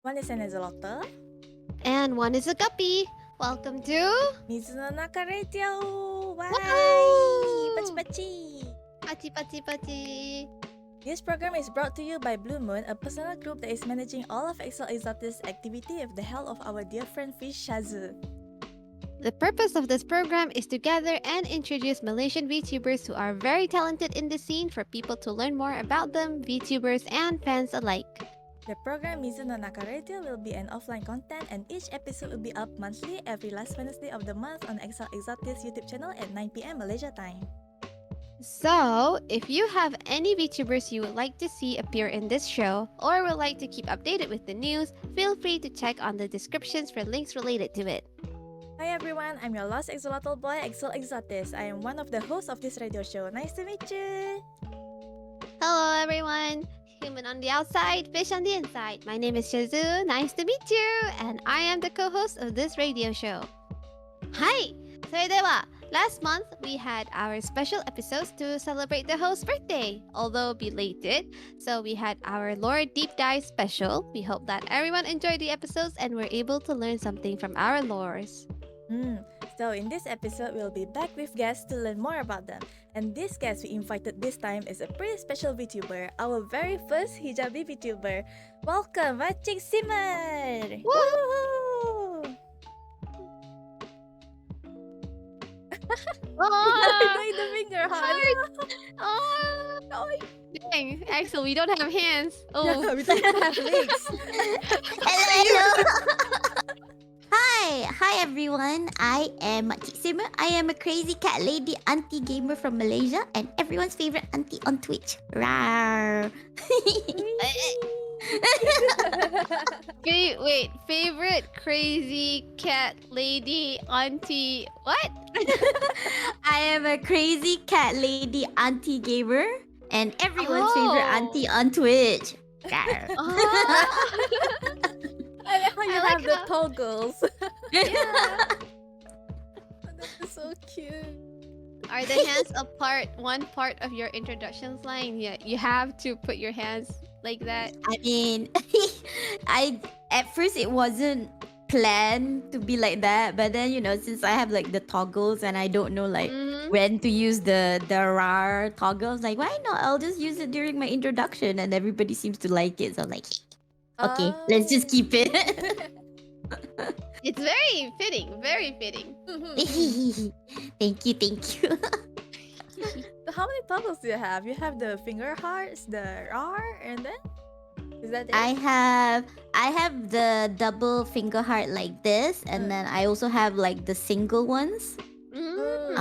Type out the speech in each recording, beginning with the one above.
One is an axolotl. And one is a guppy. Welcome to Mizu no Naka Radio. Bye. Woohoo! Pachi. Pachi Pachi Pachi. This program is brought to you by Blue Moon, a personal group that is managing all of Axel Axotis' activity with the help of our dear friend fish Syazu. The purpose of this program is to gather and introduce Malaysian Vtubers who are very talented in the scene for people to learn more about them, Vtubers and fans alike. The program Mizu no Naka Radio will be an offline content, and each episode will be up monthly every last Wednesday of the month on Axel Axotis YouTube channel at 9 p.m. Malaysia time. So, if you have any VTubers you would like to see appear in this show, or would like to keep updated with the news, feel free to check on the descriptions for links related to it. Hi everyone, I'm your lost axolotl boy, Axel Axotis. I am one of the hosts of this radio show. Nice to meet you! Hello everyone! Human on the outside, fish on the inside. My name is Syazu, nice to meet you! And I am the co-host of this radio show. Hi! それでは last month, we had our special episodes to celebrate the host's birthday, although belated. So we had our lore deep dive special. We hope that everyone enjoyed the episodes and were able to learn something from our lores. So in this episode, we'll be back with guests to learn more about them. And this guest we invited this time is a pretty special VTuber, our very first hijabi VTuber. Welcome, Makcik Simmer! Woohoo! Doing the finger heart. Oh, dang, Axel, we don't have hands. Oh, Yeah, we don't have legs. Hello. Hi everyone. I am Makcik Simmer. I am a crazy cat lady auntie gamer from Malaysia and everyone's favorite auntie on Twitch. Rawr. wait, favorite crazy cat lady auntie what? I am a crazy cat lady auntie gamer and everyone's favorite auntie on Twitch. Rawr. I like how you I have like the how- toggles. Yeah. That's so cute. Are the hands one part of your introductions line? Yeah, you have to put your hands like that. I mean, at first it wasn't planned to be like that, but then since I have like the toggles and I don't know like Mhm. when to use the rar toggle, I was like, why not? I'll just use it during my introduction, and everybody seems to like it, so I'm like, okay, let's just keep it. It's very fitting, very fitting. Thank you. So how many toggles do you have? You have the finger hearts, the R, and then is that it? I have the double finger heart like this, and then I also have like the single ones. Mm.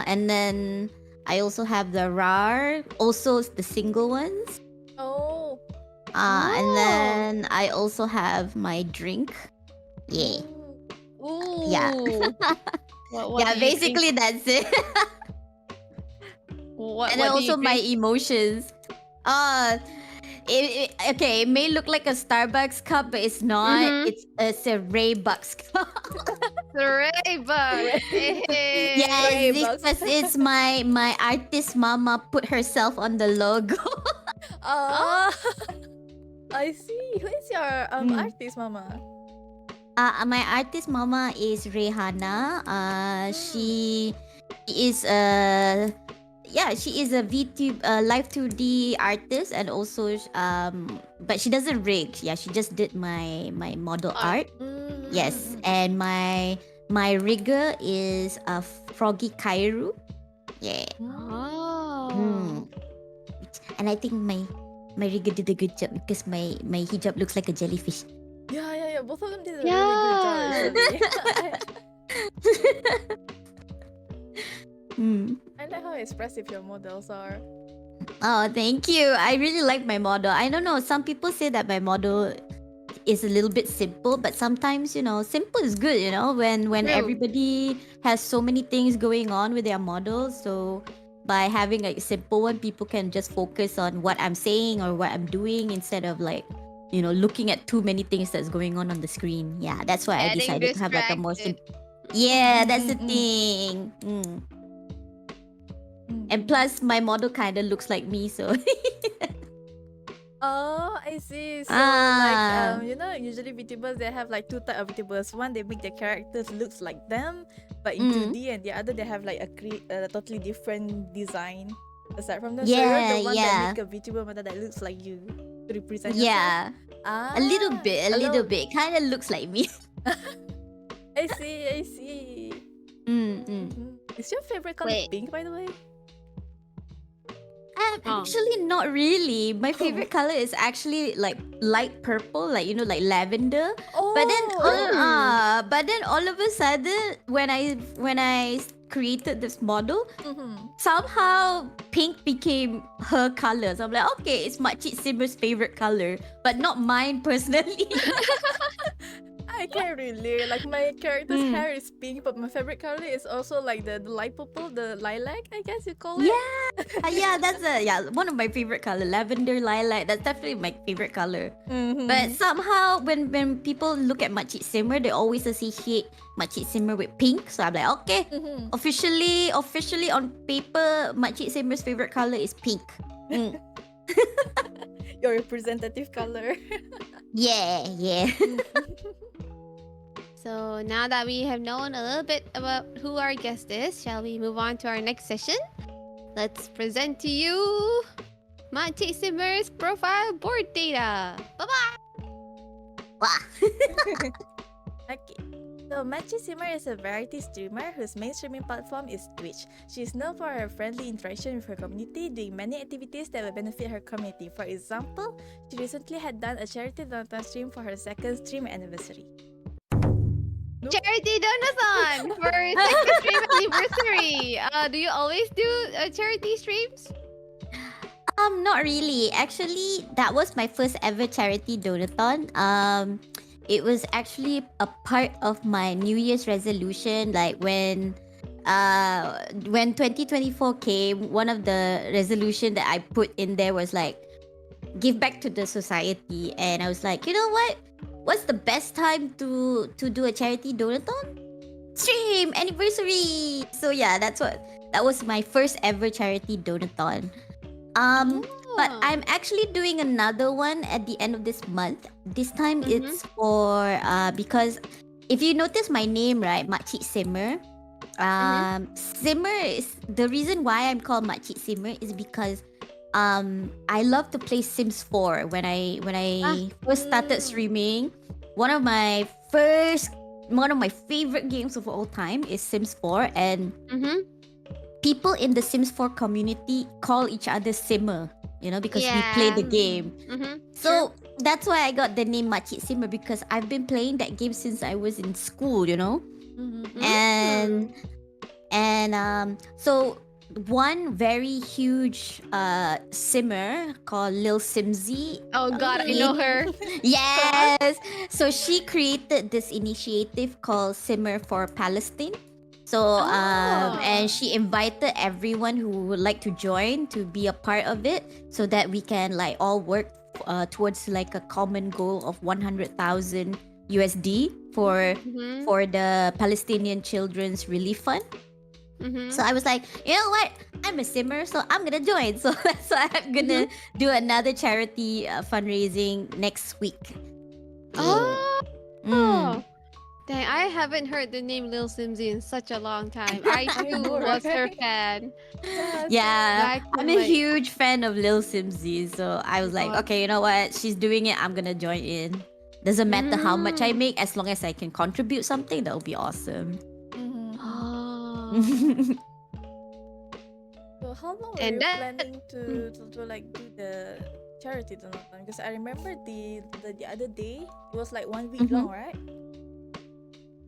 And then I also have the rar, also the single ones. Oh. And then I also have my drink. Yeah. Ooh. Yeah. What Yeah, do you think- basically that's it. What, And then what do you also my think? emotions. Okay, it may look like a Starbucks cup, but it's not. Mhm. It's a Raybucks cup. Ray-Bucks. Hey. Yes, Raybucks. because it's my artist mama put herself on the logo. Oh. I see. Who is your artist, mama? My artist mama is Rehana. She is a she is a VTube live 2D artist, and also but she doesn't rig. Yeah, she just did my model art. Yes, and my rigger is a Froggy Kairu. Yeah. Oh. And I think my rigger did a good job because my hijab looks like a jellyfish. Yeah. Both of them did a Yeah. really good job, actually. I like how expressive your models are. Oh, thank you. I really like my model. I don't know. Some people say that my model is a little bit simple, but sometimes, simple is good, when True. everybody has so many things going on with their models. So by having a simple one, people can just focus on what I'm saying or what I'm doing instead of like, looking at too many things that's going on the screen. Yeah, that's why I Getting decided to have like a more distracted. simple. Yeah, that's the Mm. thing. And plus, my model kind of looks like me, so Oh, I see. So Ah. like usually VTubers they have like two type of VTubers. One they make their characters looks like them, but in 2D, and the other they have like a totally different design aside from them. So you're Yeah, the one yeah. that make a VTuber mata that looks like you to represent yourself. Yeah. A little bit, Kind of looks like me. I see. Is your favorite color Wait. pink, by the way? Actually, not really. My favorite color is actually like light purple, like like lavender. Oh, But then all of a sudden, when I created this model, somehow pink became her color. So I'm like, okay, it's Makcik Simmer's favorite color, but not mine personally. I can't relate. Like my character's hair is pink, but my favorite color is also like the light purple, the lilac, I guess you call it. Yeah, that's one of my favorite color, lavender lilac. That's definitely my favorite color. But somehow when people look at Makcik Simmer, they always associate Makcik Simmer with pink. So I'm like, okay, officially on paper, Makcik Simmer's favorite color is pink. Your representative color. Yeah. So now that we have known a little bit about who our guest is, shall we move on to our next session? Let's present to you Makcik Simmer's profile board data. Bye-bye! Wow. Okay. So Makcik Simmer is a variety streamer whose main streaming platform is Twitch. She is known for her friendly interaction with her community, doing many activities that will benefit her community. For example, she recently had done a charity donathon stream for her second stream anniversary. Charity donathon for second stream anniversary. Do you always do charity streams? Not really. Actually, that was my first ever charity donathon. It was actually a part of my New Year's resolution. Like when 2024 came, one of the resolution that I put in there was like give back to the society, and I was like, you know what? What's the best time to do a charity donathon? Stream anniversary. So yeah, that was my first ever charity donathon. But I'm actually doing another one at the end of this month. This time it's for because if you notice my name, right, Makcik Simmer. Simmer is the reason why I'm called Makcik Simmer is because I love to play Sims 4 when I first started streaming. One of my favorite games of all time is Sims 4, and people in the Sims 4 community call each other Simmer, because we play the game. So that's why I got the name Makcik Simmer, because I've been playing that game since I was in school, and so one very huge simmer called Lil Simzy. Oh god, I know her. Yes. So she created this initiative called Simmer for Palestine. So and she invited everyone who would like to join to be a part of it, so that we can like all work towards like a common goal of 100,000 USD for the Palestinian Children's Relief Fund. So I was like, you know what? I'm a simmer, so I'm gonna join. So that's why I'm gonna do another charity fundraising next week. Dang, I haven't heard the name Lil Simzy in such a long time. I too was her fan. Yeah, Back I'm in, a huge fan of Lil Simzy, so I was like, okay, you know what? She's doing it. I'm gonna join in. Doesn't matter how much I make, as long as I can contribute something, that'll be awesome. So how long are you planning to like do the charity donathon? Because I remember the other day it was like 1 week long, right?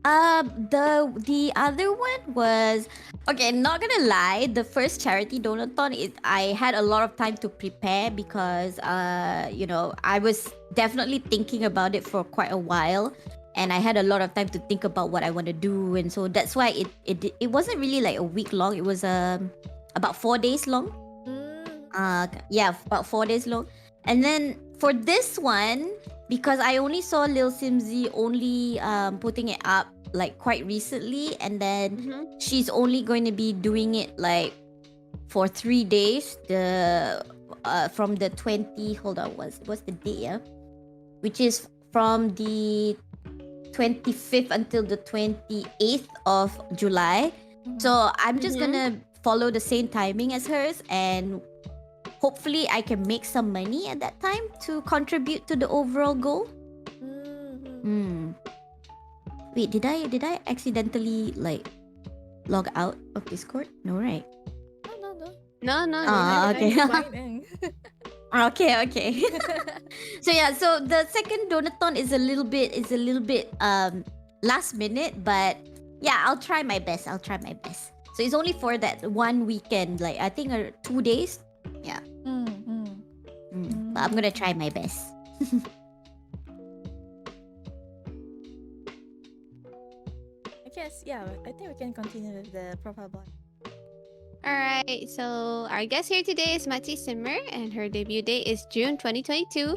The other one was, okay, not gonna lie, the first charity donathon I had a lot of time to prepare, because I was definitely thinking about it for quite a while, and I had a lot of time to think about what I want to do, and so that's why it wasn't really like a week long. It was about 4 days long. About 4 days long. And then for this one, because I only saw Lil Simzy only putting it up like quite recently, and then she's only going to be doing it like for 3 days. From the 20, hold on, what's the date? Yeah, which is from the 25th until the 28th of July. So I'm just gonna follow the same timing as hers, and hopefully I can make some money at that time to contribute to the overall goal. Wait, did I accidentally like log out of Discord? No, right? No. Okay. Fine. Okay. So yeah, so the second donathon is a little bit last minute, but yeah, I'll try my best. So it's only for that one weekend, like I think 2 days. Yeah. But I'm gonna try my best. I guess, yeah, I think we can continue with the profile bot. Alright, so our guest here today is Makcik Simmer, and her debut date is June 2022.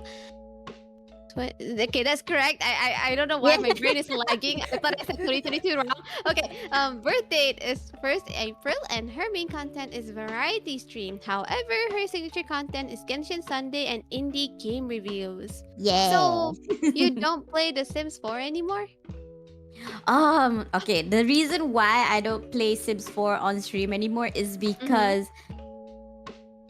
Okay, that's correct. I don't know why my brain is lagging. I thought I said 2022 wrong. Okay, birth date is 1st April, and her main content is variety stream. However, her signature content is Genshin Sunday and indie game reviews. Yeah. So, you don't play The Sims 4 anymore? Okay, the reason why I don't play Sims 4 on stream anymore is because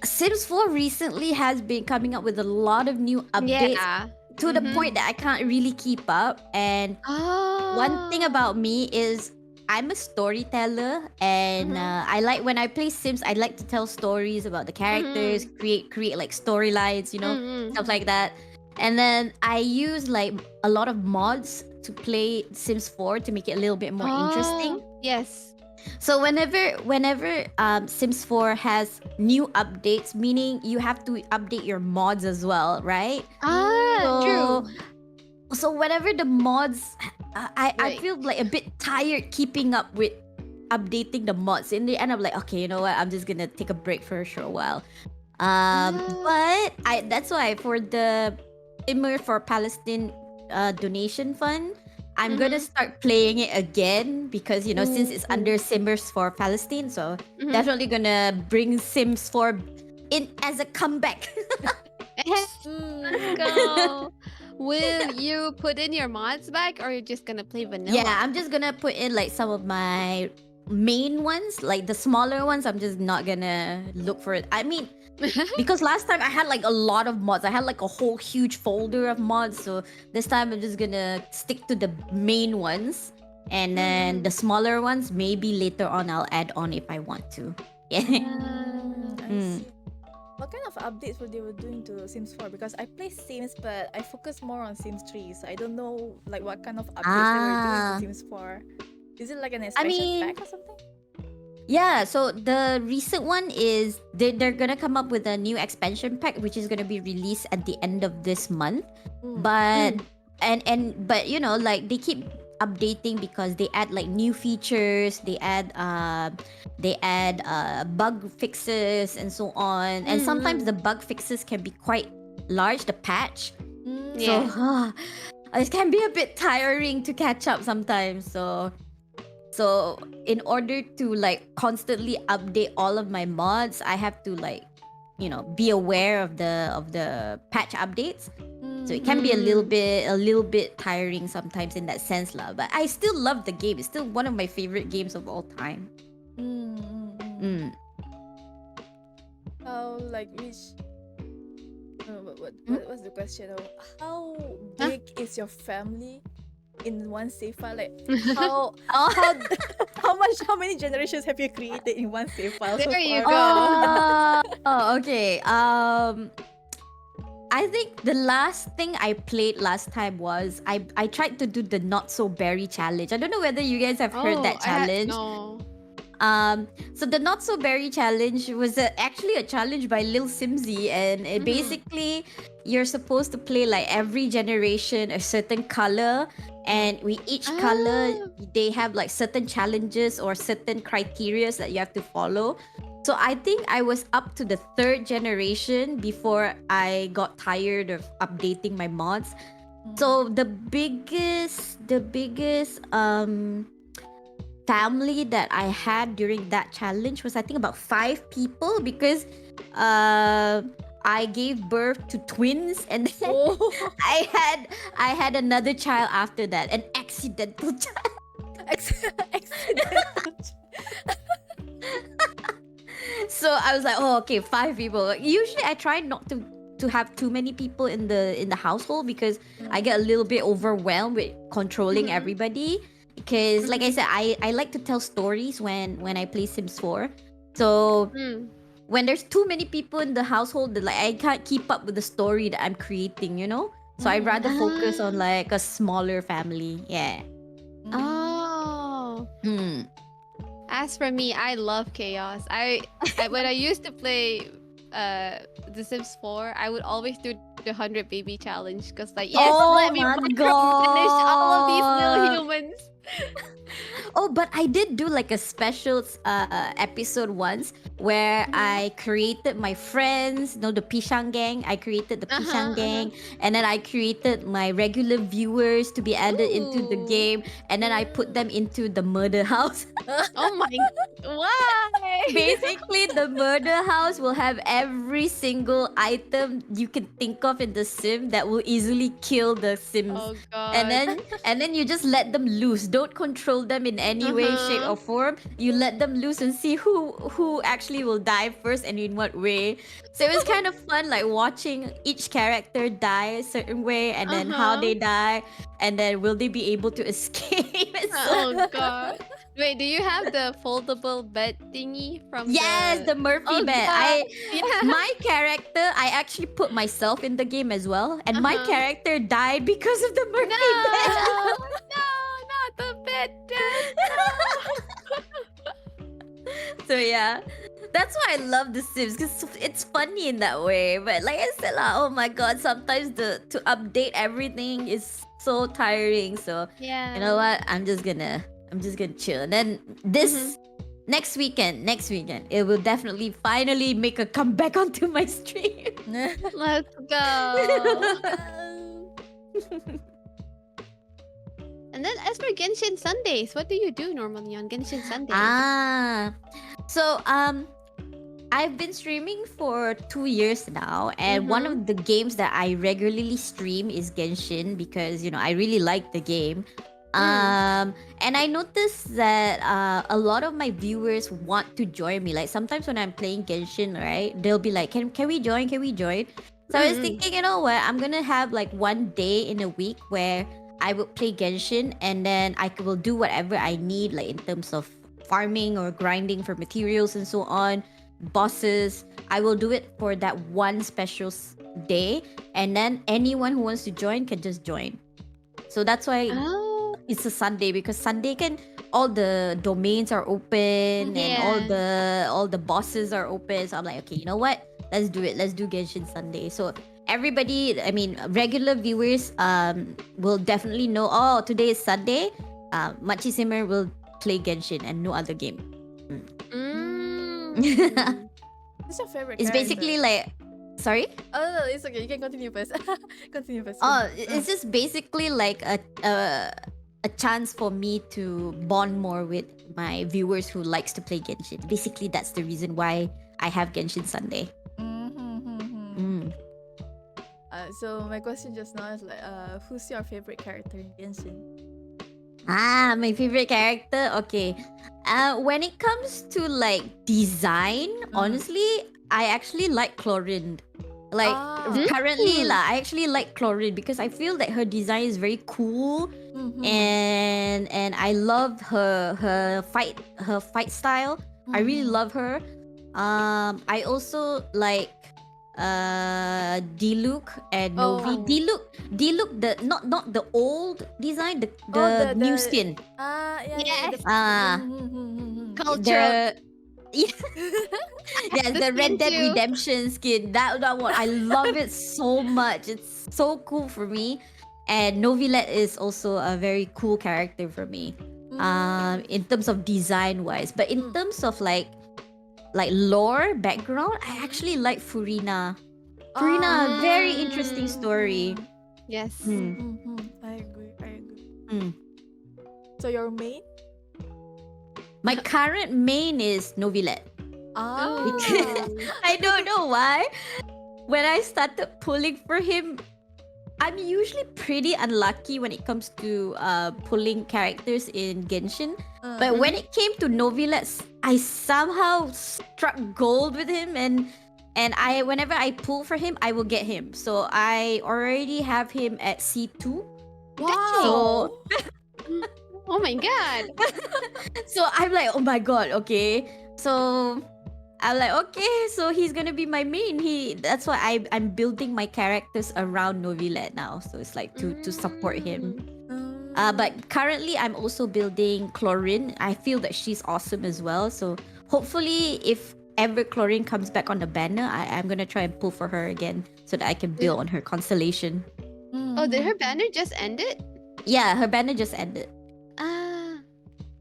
Sims 4 recently has been coming up with a lot of new updates to the point that I can't really keep up. And one thing about me is I'm a storyteller, and I like, when I play Sims, I like to tell stories about the characters, create like storylines, stuff like that. And then I use like a lot of mods to play Sims 4 to make it a little bit more interesting. Yes. So whenever Sims 4 has new updates, meaning you have to update your mods as well, right? True. So whenever the mods, I feel like a bit tired keeping up with updating the mods. In the end, I'm like, okay, you know what? I'm just gonna take a break for a short while. But that's why for the Simmer for Palestine donation fund, I'm gonna start playing it again because since it's under Simmers for Palestine, so definitely gonna bring Sims 4 in as a comeback. Let's go. Will you put in your mods back, or you're just gonna play vanilla? Yeah, I'm just gonna put in like some of my main ones, like the smaller ones. I'm just not gonna look for it. I mean, because last time I had like a lot of mods. I had like a whole huge folder of mods. So this time I'm just gonna stick to the main ones, and then the smaller ones maybe later on I'll add on if I want to. Yeah. I see. What kind of updates were they doing to Sims 4? Because I play Sims, but I focus more on Sims 3, so I don't know like what kind of updates they were doing to Sims 4. Is it like an expansion pack or something? Yeah, so the recent one is they're gonna come up with a new expansion pack, which is gonna be released at the end of this month. But but like they keep updating because they add like new features, they add bug fixes and so on. And sometimes the bug fixes can be quite large, the patch. So it can be a bit tiring to catch up sometimes. So in order to like constantly update all of my mods, I have to like be aware of the patch updates. So it can be a little bit tiring sometimes in that sense lah. But I still love the game. It's still one of my favorite games of all time. How like which? What's the question? How big is your family in one save file? Like how how many generations have you created in one save file? There so you far? go. Okay. I think the last thing I played last time was I tried to do the not so berry challenge. I don't know whether you guys have heard that challenge. No. So the not so berry challenge was actually a challenge by Lil Simsy, and it basically you're supposed to play like every generation a certain color, and with each color they have like certain challenges or certain criterias that you have to follow. So I think I was up to the 3rd generation before I got tired of updating my mods. So the biggest family that I had during that challenge was I think about 5 people, because I gave birth to twins, and then Oh. I had another child after that, an accidental child. Accidental. So I was like, oh, okay, 5 people. Usually, I try not to have too many people in the household because I get a little bit overwhelmed with controlling Mhm. everybody. Because, like I said, I like to tell stories when I play Sims 4. So Mm. when there's too many people in the household, like I can't keep up with the story that I'm creating, you know. So I'd rather focus on Ah. like a smaller family. Yeah. Oh. Hmm. As for me, I love chaos. I when I used to play The Sims 4, I would always do the 100 baby challenge because like yes, Oh let me my micromanage all of these little God. humans. Oh, but I did do like a special episode once where I created my friends, the Pishang gang. I created the Pishang gang, and then I created my regular viewers to be added into the Ooh. game, and then I put them into the murder house. Oh my why? Basically, the murder house will have every single item you can think of in the sim that will easily kill the sims. Oh god. And then you just let them loose. Don't control them in any way, shape, or form. You let them loose and see who actually will die first and in what way. So it was kind of fun, like watching each character die a certain way, and then how they die, and then will they be able to escape? And so, Oh god. Wait, do you have the foldable bed thingy from yes, the Murphy Oh bed. god. Yeah. My character, I actually put myself in the game as well, and my character died because of the Murphy bed. No, no, not the bed. So yeah, that's why I love The Sims because it's funny in that way. But like I said, oh my god, sometimes to update everything is so tiring. So Yeah. you know what? I'm just gonna chill. And then this next weekend, it will definitely finally make a comeback onto my stream. Let's go. And then as for Genshin Sundays, what do you do normally on Genshin Sundays? So I've been streaming for 2 years now, and one of the games that I regularly stream is Genshin because I really like the game. And I noticed that a lot of my viewers want to join me. Like sometimes when I'm playing Genshin, right, they'll be like, "Can we join? Can we join?" So I was thinking, you know what? I'm gonna have like one day in a week where I would play Genshin, and then I will do whatever I need, like in terms of farming or grinding for materials and so on, bosses. I will do it for that one special day, and then anyone who wants to join can just join. So that's why it's a Sunday, because Sunday all the domains are open and all the bosses are open. So I'm like, okay, you know what? Let's do it. Let's do Genshin Sunday. So everybody, I mean, regular viewers will definitely know, oh, today is Sunday. Makcik Simmer will play Genshin and no other game. Who's your favorite It's character? basically like, sorry? Oh, no, it's okay. You can continue first. Continue first. Oh, it's just basically like a chance for me to bond more with my viewers who likes to play Genshin. Basically, that's the reason why I have Genshin Sunday. So my question just now is like, who's your favorite character in Genshin? My favorite character. Okay. When it comes to like design, honestly, I actually like Chlorine. Like currently, I actually like Chlorine because I feel that her design is very cool, and I love her fight style. I really love her. I also like Diluc and Novi. Diluc, the not the old design, the new skin. Yes. Culture. Yeah, the Red Dead Redemption skin. That one, I love it so much. It's so cool for me. And Novilet is also a very cool character for me. In terms of design wise, but in terms of like lore background, I actually like Furina. Furina, very interesting story. Yes. I agree. So your main? My current main is Novilet. Ah. I don't know why. when I started pulling for him, I'm usually pretty unlucky when it comes to pulling characters in Genshin. But when it came to Novilets, I somehow struck gold with him, and I whenever I pull for him, I will get him. So I already have him at C2. Wow. Oh my god. So I'm like, oh my god, okay. So I'm like, okay, so he's gonna be my main. That's why I'm building my characters around Novilet now. So it's like to support him. But currently I'm also building Chlorine. I feel that she's awesome as well. So hopefully if ever Chlorine comes back on the banner, I'm gonna try and pull for her again so that I can build on her constellation. Oh, did her banner just ended? Yeah, her banner just ended. Ah.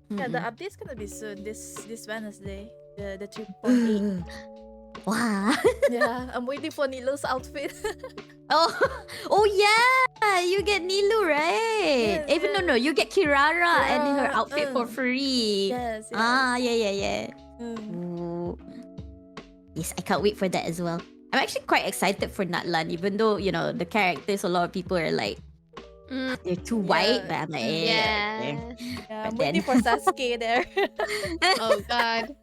Yeah, the update's gonna be soon. This Wednesday. The 3.8. Wow. Yeah, I'm waiting for Nilo's outfit. Oh yeah, you get Nilu, right? Yes, Even yes. no, you get Kirara and her Kirara, outfit for free. Yes. Ah, yeah. Mm. Ooh. Yes, I can't wait for that as well. I'm actually quite excited for Natlan, even though, you know, the characters, a lot of people are like, they're too white, but I'm like, Yeah. Yeah, I'm But waiting then- for Sasuke there. Oh god.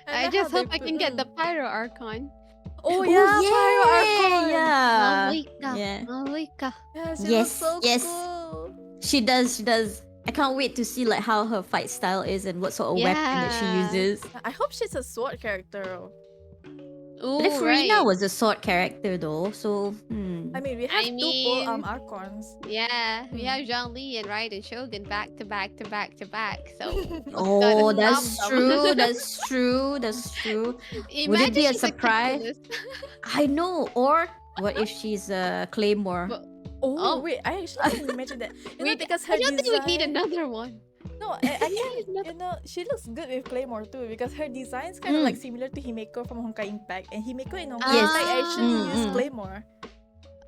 I know just how hope they I can get the put- Pyro Archon. Oh yeah, Pyro Archon. yeah. Malika. Yeah. Malika. Yeah, she Yes, looks so yes. cool. She does. I can't wait to see like how her fight style is and what sort of weapon that she Yeah. uses. I hope she's a sword character. Ooh, But Farina right. was a sword character though, so I mean, we have I two full mean- Archons. Yeah, we Hmm. have Zhongli and Raiden Shogun back to back to back to back. So Oh, gotta that's stop them. true. That's true. That's true. imagine be a she's surprise? Catalyst. I know. Or what if she's a Claymore? But- Oh, Oh. wait, I actually didn't imagine that. You know, We- because her I don't think we need design- another one. No, I need think you know she looks good with Claymore too because her design's kind of like similar to Himeko from Honkai Impact, and Himeko in Honkai Yes. Impact actually Mm, used mm. Claymore.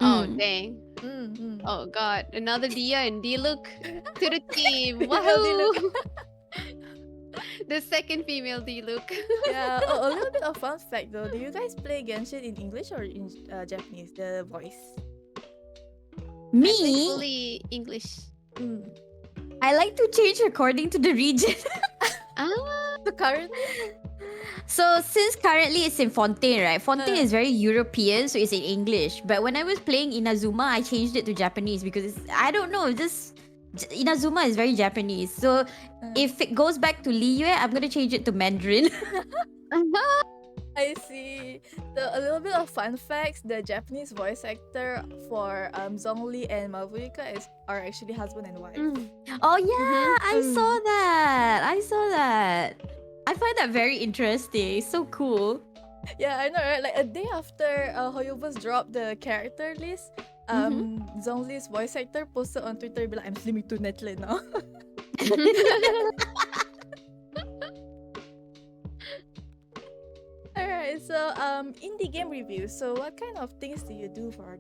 Oh Mm. dang. Mm-hmm. Oh god, another Dia and Diluc to the team. Yeah, Wahoo! The second female Diluc. Yeah. Oh, a little bit of fun fact though. Do you guys play Genshin in English or in Japanese? The voice. Me, Fully English. Mm. I like to change according to the region. Ah, So currently, So since currently it's in Fontaine, right? Fontaine Uh. is very European, so it's in English. But when I was playing Inazuma, I changed it to Japanese because I don't know, Inazuma is very Japanese. So if it goes back to Liyue, I'm gonna change it to Mandarin. I see. A little bit of fun facts: the Japanese voice actor for Zhongli and Mavuika are actually husband and wife. Oh yeah, I Mhm. saw that. I find that very interesting. So cool. Yeah, I know, right? Like a day after Hoyobus dropped the character list, Zhongli's voice actor posted on Twitter, be like, "I'm slimming to Netle now." Alright, so indie game reviews. So what kind of things do you do for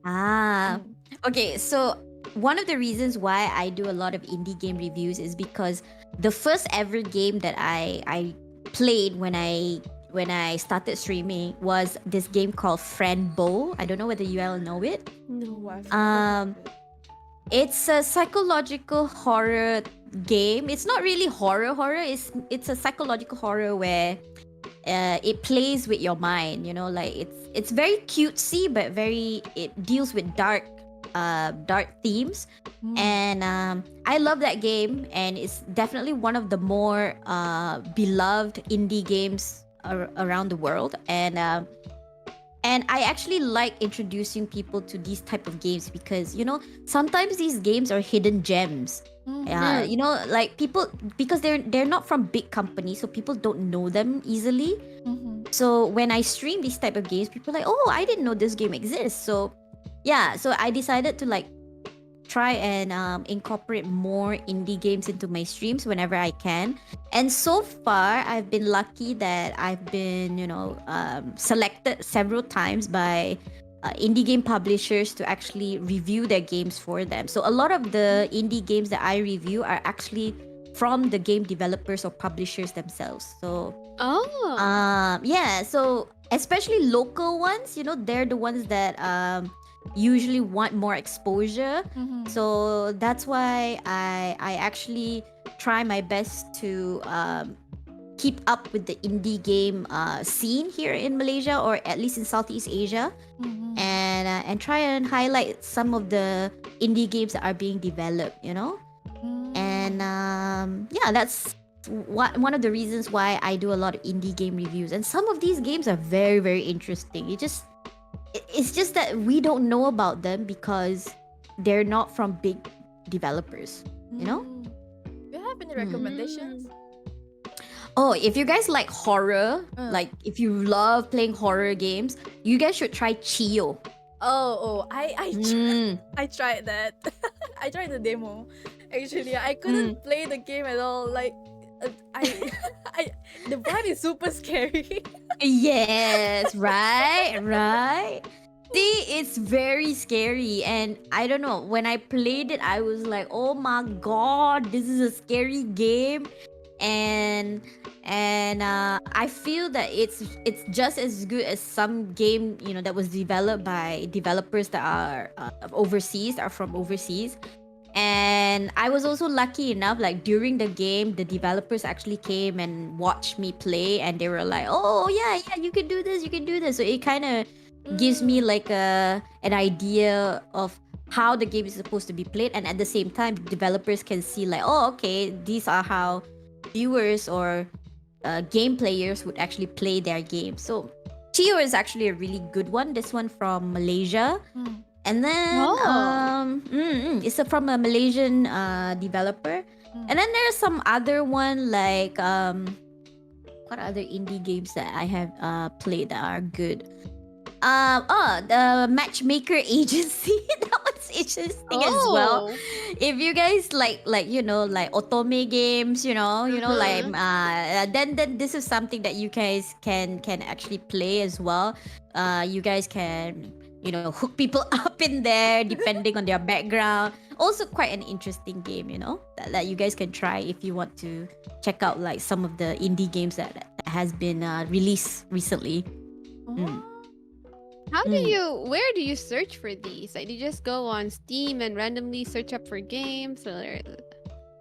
Ah, okay. So one of the reasons why I do a lot of indie game reviews is because the first ever game that I played when I started streaming was this game called Friend Bow. I don't know whether you all know it. no, I've Um, It's a psychological horror game. It's not really horror. It's a psychological horror where it plays with your mind. You know, like it's very cutesy, but it deals with dark themes. And I love that game, and it's definitely one of the more beloved indie games around the world. And I actually like introducing people to these type of games because, you know, sometimes these games are hidden gems. You know, like people, because they're not from big companies, so people don't know them easily. So when I stream these type of games, people are like, oh, I didn't know this game exists. So yeah, so I decided to like try and incorporate more indie games into my streams whenever I can. And so far, I've been lucky that I've been, you know, selected several times by indie game publishers to actually review their games for them. So a lot of the indie games that I review are actually from the game developers or publishers themselves. So Oh. so especially local ones, they're the ones that usually want more exposure. Mhm. So that's why I actually try my best to keep up with the indie game scene here in Malaysia, or at least in Southeast Asia, Mhm. and try and highlight some of the indie games that are being developed. And that's one of the reasons why I do a lot of indie game reviews. And some of these games are very, very interesting. It's just that we don't know about them because they're not from big developers. Do you have any recommendations? Oh, if you guys like horror, like if you love playing horror games, you guys should try Chio. I tried that. I tried the demo. Actually, I couldn't play the game at all. Like, the vibe is super scary. Yes, right. See, it's very scary, and I don't know. When I played it, I was like, "Oh my god, this is a scary game," and I feel that it's just as good as some game that was developed by developers that are from overseas. And I was also lucky enough, like during the game, the developers actually came and watched me play, and they were like, "Oh yeah, you can do this, you can do this." So it kind of gives me like an idea of how the game is supposed to be played, and at the same time, developers can see like, "Oh, okay, these are how viewers or game players would actually play their game." So Chio is actually a really good one. This one from Malaysia. And then it's from a Malaysian developer. And then there's some other one like what other indie games that I have played that are good. The Matchmaker Agency. That one's interesting as well. If you guys like like otome games, like then this is something that you guys can actually play as well. You guys can hook people up in there depending on their background. Also quite an interesting game, that you guys can try if you want to check out like some of the indie games that has been released recently. Where do you search for these? Like, do you just go on Steam and randomly search up for games, or?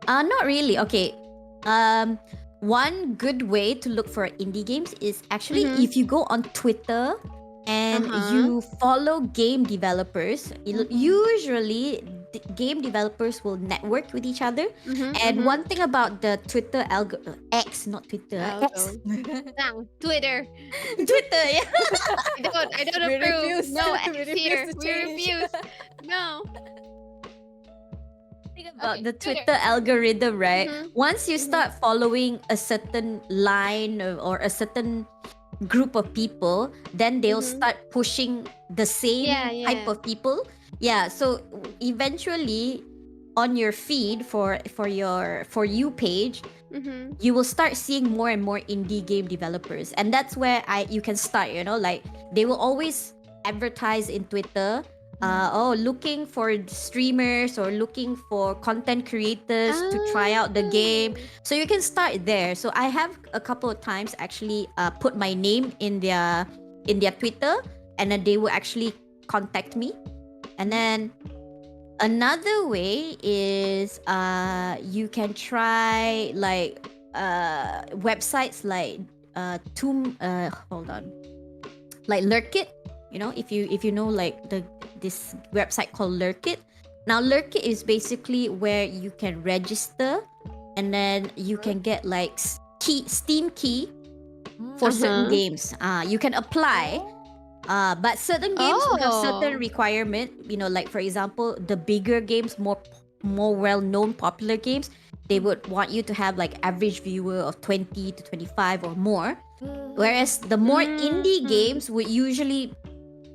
Not really. Okay. One good way to look for indie games is actually if you go on Twitter and you follow game developers. Usually game developers will network with each other. And one thing about the Twitter X, not Twitter, X. Twitter. Yeah. I don't We approve. refuse. No, We X refuse here. to We change. refuse. No. Think about Okay, the Twitter. Twitter algorithm, right? Once you start following a certain line or a certain group of people, then they'll start pushing the same type of people. Yeah, so eventually on your feed for your For You page, you will start seeing more and more indie game developers. And that's where you can start, like they will always advertise in Twitter, looking for streamers or looking for content creators to try out the game. So you can start there. So I have a couple of times actually put my name in their Twitter, and then they will actually contact me. And then another way is you can try like websites like like Lurkit. If you know like this website called Lurkit. Now Lurkit is basically where you can register, and then you can get like Steam key for certain games. You can apply. But certain games will have certain requirement. Like for example, the bigger games, more well-known popular games, they would want you to have like average viewer of 20 to 25 or more. Whereas the more indie games would usually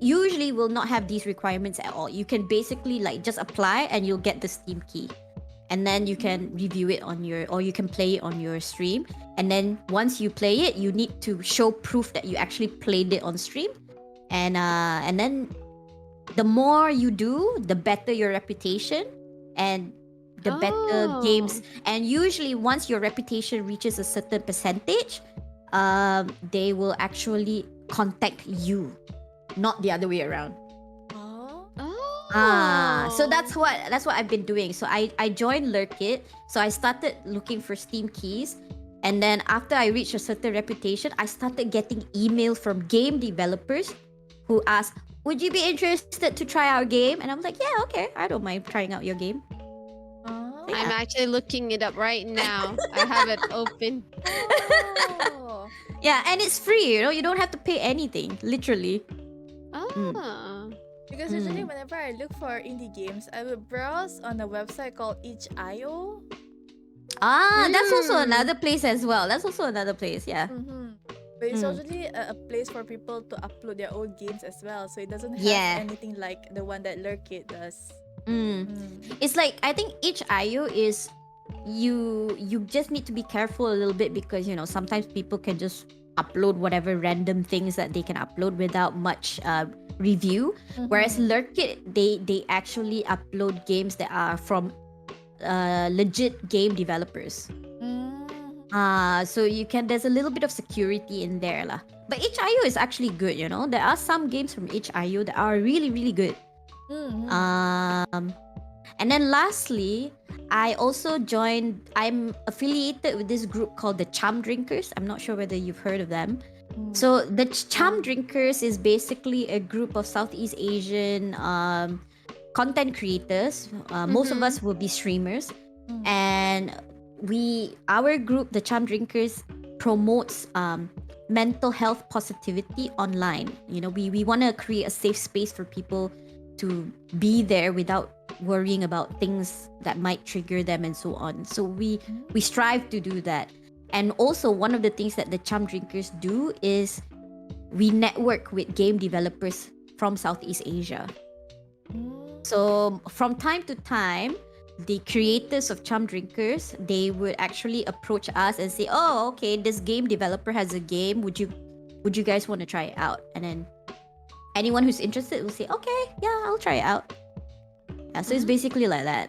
will not have these requirements at all. You can basically like just apply and you'll get the Steam key. And then you can review it or you can play it on your stream. And then once you play it, you need to show proof that you actually played it on stream. And then the more you do, the better your reputation, and the better games. Oh. And usually, once your reputation reaches a certain percentage, they will actually contact you, not the other way around. Oh. So that's what I've been doing. So I joined Lurkit. So I started looking for Steam keys, and then after I reached a certain reputation, I started getting email from game developers who asked, "Would you be interested to try our game?" And I'm like, "Yeah, okay, I don't mind trying out your game." Oh. Yeah. I'm actually looking it up right now. I have it open. Oh. Yeah, and it's free. You don't have to pay anything, literally. Oh. Because usually whenever I look for indie games, I will browse on a website called itch.io. That's also another place as well. That's also another place. Yeah. But it's usually a place for people to upload their own games as well. So it doesn't have Yeah. anything like the one that Lurkit does. It's like, I think itch.io is, you just need to be careful a little bit, because sometimes people can just upload whatever random things that they can upload without much review. Whereas Lurkit, they actually upload games that are from legit game developers. So there's a little bit of security in there lah. But itch.io is actually good. There are some games from itch.io that are really, really good. And then lastly, I'm affiliated with this group called the Chum Drinkers. I'm not sure whether you've heard of them. So the Chum Drinkers is basically a group of Southeast Asian content creators. Most of us will be streamers, and our group, the Chum Drinkers, promotes mental health positivity online. We want to create a safe space for people to be there without worrying about things that might trigger them and so on. So we strive to do that. And also, one of the things that the Chum Drinkers do is we network with game developers from Southeast Asia. So from time to time, the creators of Chum Drinkers, they would actually approach us and say, "Oh, okay, this game developer has a game. Would you guys want to try it out?" And then anyone who's interested will say, "Okay, yeah, I'll try it out." Yeah, so it's basically like that.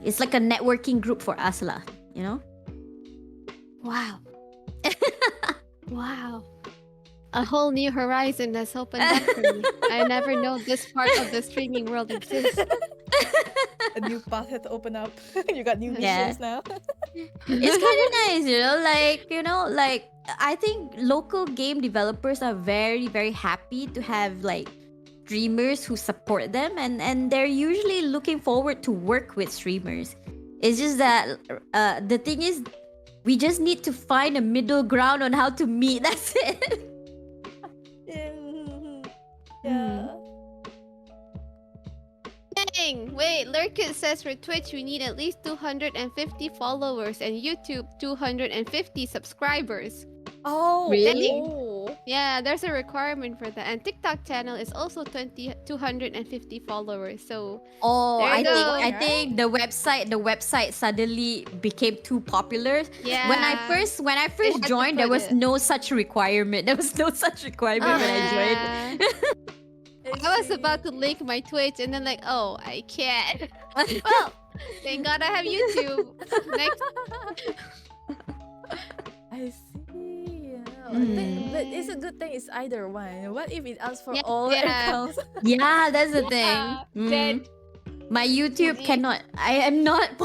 It's like a networking group for us lah, Wow. Wow. A whole new horizon has opened up for me. I never know this part of the streaming world exists. A new path had to open up. You got new Yeah. missions now. It's kind of nice, like I think local game developers are very, very happy to have like streamers who support them, and they're usually looking forward to work with streamers. It's just that the thing is, we just need to find a middle ground on how to meet. That's it. Yeah. Dang! Wait, Lurkit says for Twitch we need at least 250 followers and YouTube 250 subscribers. Oh, Really? Oh. Yeah, there's a requirement for that. And TikTok channel is also 250 followers. So Oh, There you go. I think the website suddenly became too popular. yeah. When I first had to joined, there put was it. no such requirement. When I joined. Yeah. I was about to link my Twitch and then like, oh, I can't. Well, thank God I have YouTube. Next. I see. But it's a good thing it's either one. What if it asks for Yeah, all yeah. accounts? Yeah, that's the Yeah, thing. then- My YouTube Easy. cannot. I am not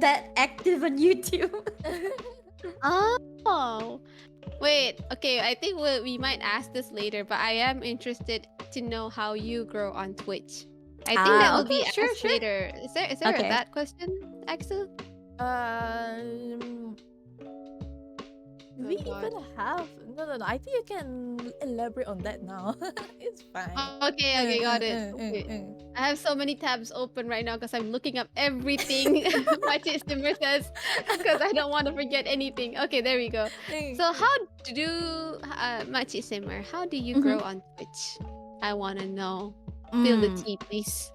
that active on YouTube. Oh. Wait, okay, I think we might ask this later, but I am interested to know how you grow on Twitch. I think that will be okay, asked sure. later. Is there Okay. that question, Axel? We Oh, God. even have no. I think you can elaborate on that now. It's fine. Okay, got it. Okay. I have so many tabs open right now because I'm looking up everything Makcik Simmer says because I don't want to forget anything. Okay, there we go. So how do Makcik Simmer? How do you grow on Twitch? I want to know. Spill the tea, please.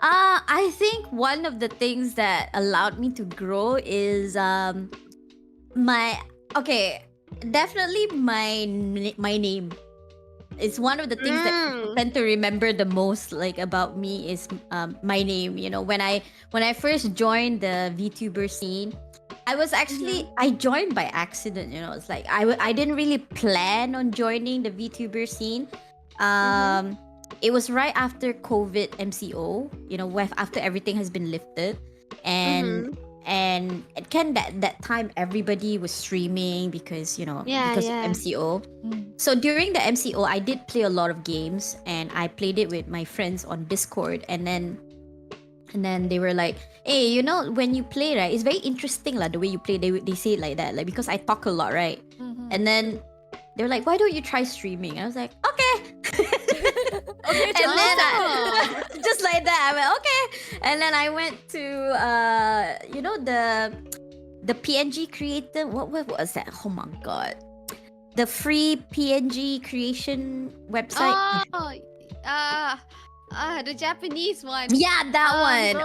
I think one of the things that allowed me to grow is definitely my name. it's one of the things that people tend to remember the most, like about me, is my name. You know, when I first joined the VTuber scene, I was actually I joined by accident. You know, it's like I didn't really plan on joining the VTuber scene. It was right after COVID MCO. You know, after everything has been lifted, and it can that time everybody was streaming because because of MCO. So during the MCO, I did play a lot of games, and I played it with my friends on Discord, and then they were like, hey, when you play, right, it's very interesting the way you play. They say it like that, like, because I talk a lot, right? And then they were like, why don't you try streaming? I was like, okay. Okay, And then just like that, I went, okay. And then I went to the PNG creator. What was that? Oh my god. The free PNG creation website. The Japanese one. Yeah, that one.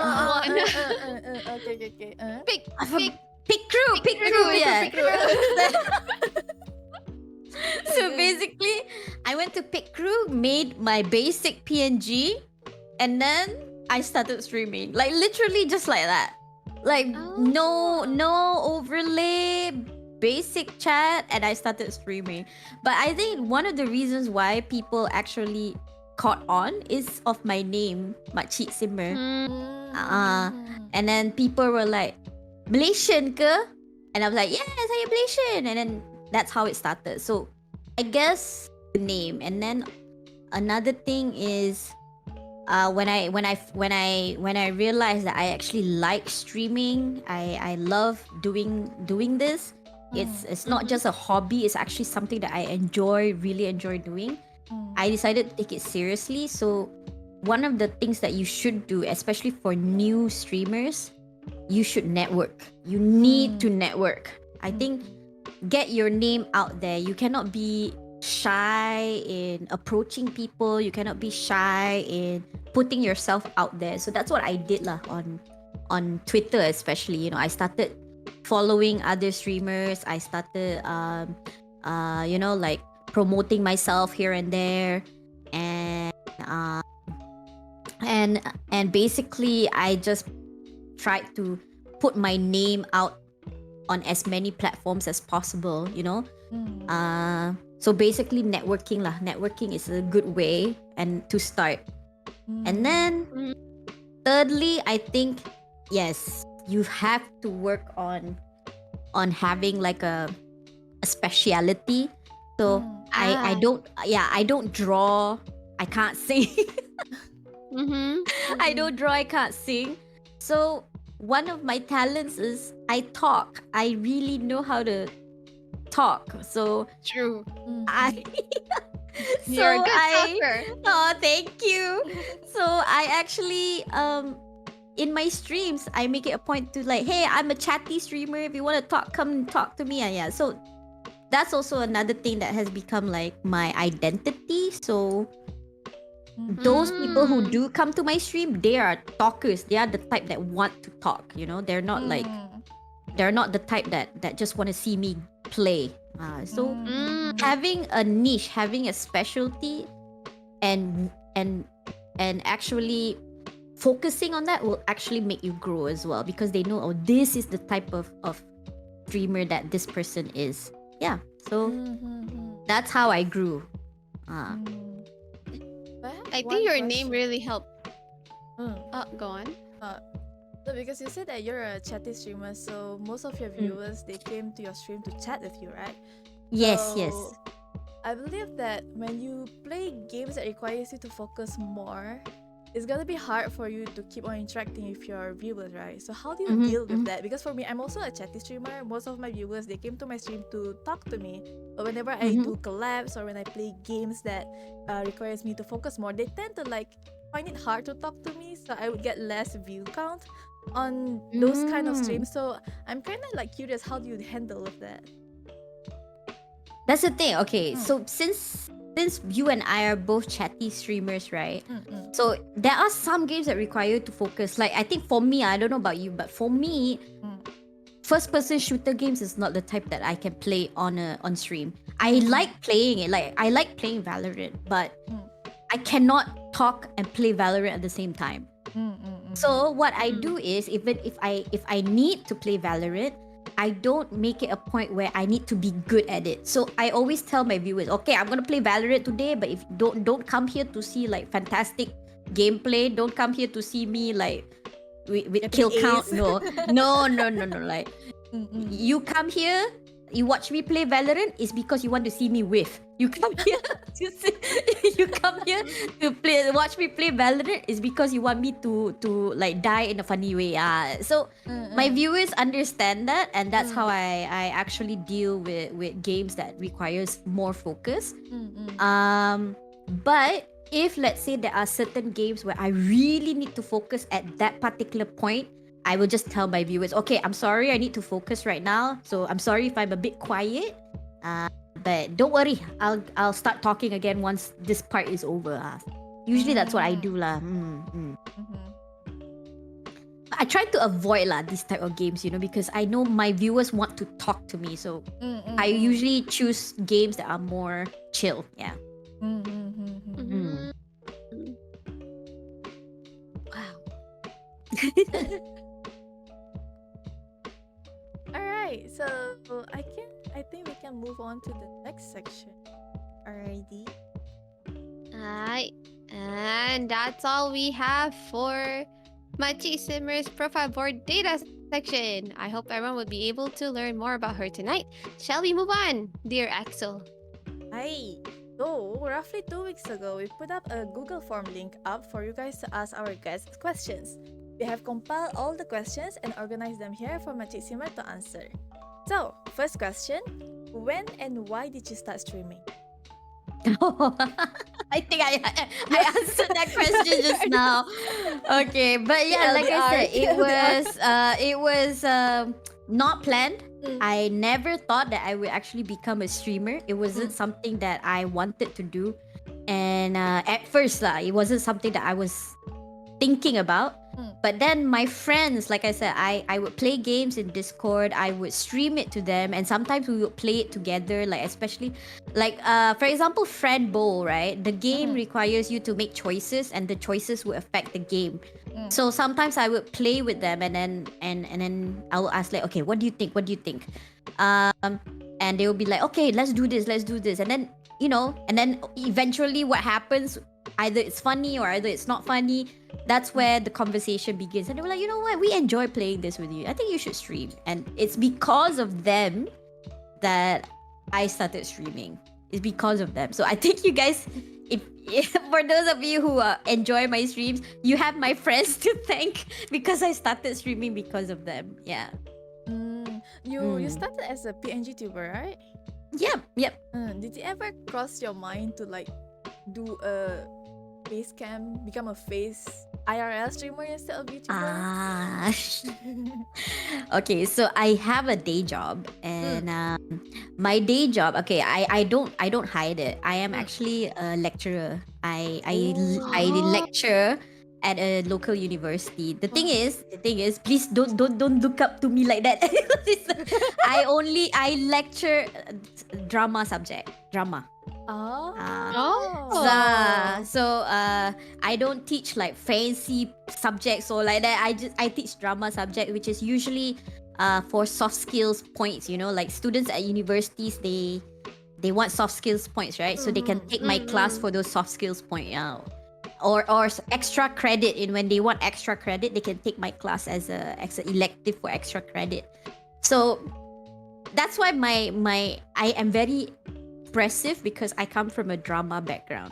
Okay. Pick crew, yeah. So basically, I went to Pick Crew, made my basic PNG, and then I started streaming. Like literally just like that. Like no overlay, basic chat, and I started streaming. But I think one of the reasons why people actually caught on is of my name, Makcik Simmer. And then people were like, Malaysian ke? And I was like, yes, saya Malaysian. And then that's how it started. So I guess the name. And then another thing is when I realized that I actually like streaming, I love doing this. It's not just a hobby, it's actually something that I really enjoy doing. I decided to take it seriously. So one of the things that you should do, especially for new streamers, you should network. You need to network. I think get your name out there. You cannot be shy in approaching people. You cannot be shy in putting yourself out there. So that's what I did on Twitter, especially. I started following other streamers. I started like promoting myself here and there, and basically I just tried to put my name out on as many platforms as possible. So basically networking is a good way and to start. And then thirdly, I think yes, you have to work on having like a speciality. So I don't draw, I can't sing. I don't draw, I can't sing. So one of my talents is I talk. I really know how to talk. So True. You're a good talker. Oh, thank you. So I actually in my streams I make it a point to like, hey, I'm a chatty streamer. If you want to talk, come talk to me. Yeah. So that's also another thing that has become like my identity. So those people who do come to my stream, they are talkers. They are the type that want to talk. They're not like they're not the type that just want to see me play. So having a niche, having a specialty, and actually focusing on that will actually make you grow as well, because they know, oh, this is the type of streamer that this person is. Yeah. So that's how I grew. I think your name really helped. Go on. So because you said that you're a chatty streamer, so most of your viewers, they came to your stream to chat with you, right? Yes, So, yes. I believe that when you play games that requires you to focus more, it's gonna be hard for you to keep on interacting with your viewers, right? So how do you deal with that? Because for me, I'm also a chatty streamer. Most of my viewers, they came to my stream to talk to me. But whenever I do collabs or when I play games that requires me to focus more, they tend to like find it hard to talk to me. So I would get less view count on those kind of streams. So I'm kind of like curious, how do you handle with that? That's the thing. Okay, so since you and I are both chatty streamers, right? So there are some games that require you to focus. Like I think for me, I don't know about you, but for me, first person shooter games is not the type that I can play on stream. I like playing it. Like I like playing Valorant, but I cannot talk and play Valorant at the same time. So what I do is, even if I need to play Valorant, I don't make it a point where I need to be good at it. So I always tell my viewers, okay, I'm gonna play Valorant today, but if don't come here to see like fantastic gameplay. Don't come here to see me like with kill count. No. Like you come here, you watch me play Valorant is because you want to see me whiff. You come here to see, you come here to watch me play Valorant is because you want me to like die in a funny way. So my viewers understand that, and that's how I actually deal with games that requires more focus. But if let's say there are certain games where I really need to focus at that particular point, I will just tell my viewers, okay, I'm sorry, I need to focus right now. So I'm sorry if I'm a bit quiet. But don't worry, I'll start talking again once this part is over. Usually that's what I do lah. I try to avoid this type of games, because I know my viewers want to talk to me. So I usually choose games that are more chill. Yeah. Wow. Alright, so I think we can move on to the next section. Alrighty. Alright. And that's all we have for Makcik Simmer's profile board data section. I hope everyone will be able to learn more about her tonight. Shall we move on, dear Axel? Hi. So, roughly 2 weeks ago, we put up a Google form link up for you guys to ask our guests questions. We have compiled all the questions and organized them here for Makcik Simmer to answer. So, first question, when and why did you start streaming? I think I answered that question just now. Okay, but yeah, like I said, it was not planned. I never thought that I would actually become a streamer. It wasn't something that I wanted to do, and at first it wasn't something that I was thinking about. But then my friends, like I said, I would play games in Discord. I would stream it to them, and sometimes we would play it together. Like especially, like for example, Friend Bowl, right? The game requires you to make choices, and the choices will affect the game. So sometimes I would play with them, and then I will ask like, okay, what do you think? What do you think? And they will be like, okay, let's do this, and then and then eventually what happens? Either it's funny or either it's not funny. That's where the conversation begins. And they were like, you know what? We enjoy playing this with you. I think you should stream. And it's because of them that I started streaming. It's because of them. So I think you guys, if for those of you who enjoy my streams, you have my friends to thank because I started streaming because of them. Yeah. You started as a PNG tuber, right? Yep. Did it ever cross your mind to like do a face cam, become a face IRL streamer instead of YouTuber? Okay, so I have a day job, and my day job. Okay, I don't hide it. I am actually a lecturer. I lecture at a local university. The thing is, please don't look up to me like that. I lecture drama subject. So I don't teach like fancy subjects or like that. I teach drama subject, which is usually for soft skills points. Like students at universities, they want soft skills points, right? So they can take my class for those soft skills points. Or extra credit. And when they want extra credit, they can take my class as an elective for extra credit. So that's why I am very expressive because I come from a drama background.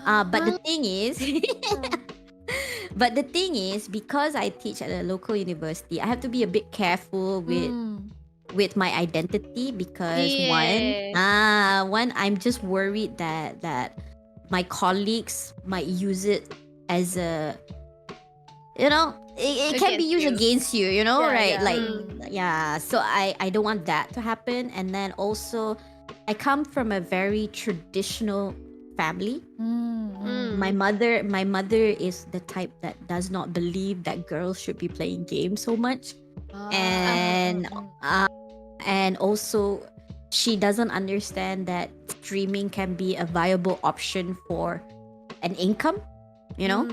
But the thing is, because I teach at a local university, I have to be a bit careful with my identity because one, I'm just worried that my colleagues might use it as a, it can be used against you, right? So I don't want that to happen. And then also, I come from a very traditional family. My mother is the type that does not believe that girls should be playing games so much. and and also she doesn't understand that streaming can be a viable option for an income, you know.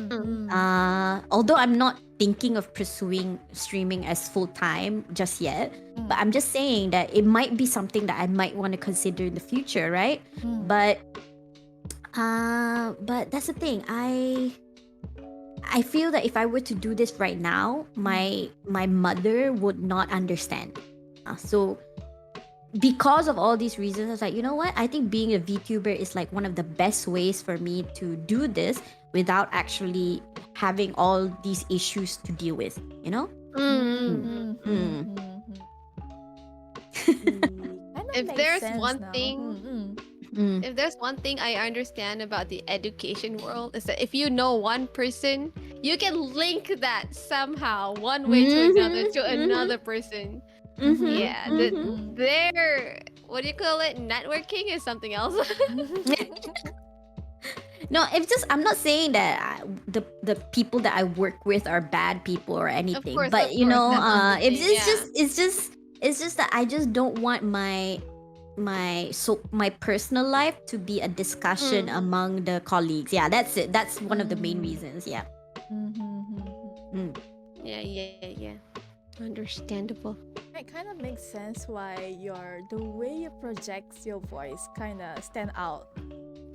Although I'm not thinking of pursuing streaming as full time just yet, but I'm just saying that it might be something that I might want to consider in the future, right? But that's the thing. I feel that if I were to do this right now, my mother would not understand. So because of all these reasons, I was like, you know what? I think being a VTuber is like one of the best ways for me to do this without actually having all these issues to deal with, you know? If there's one thing, if there's one thing I understand about the education world is that if you know one person, you can link that somehow one way to another person. Yeah, their what do you call it? Networking is something else. No, it's just I'm not saying that the people that I work with are bad people or anything, but you know, it's just that I just don't want my personal life to be a discussion among the colleagues. Yeah, that's it. That's one of the main reasons. Yeah. Yeah. Understandable. It kind of makes sense why the way you project your voice kind of stand out.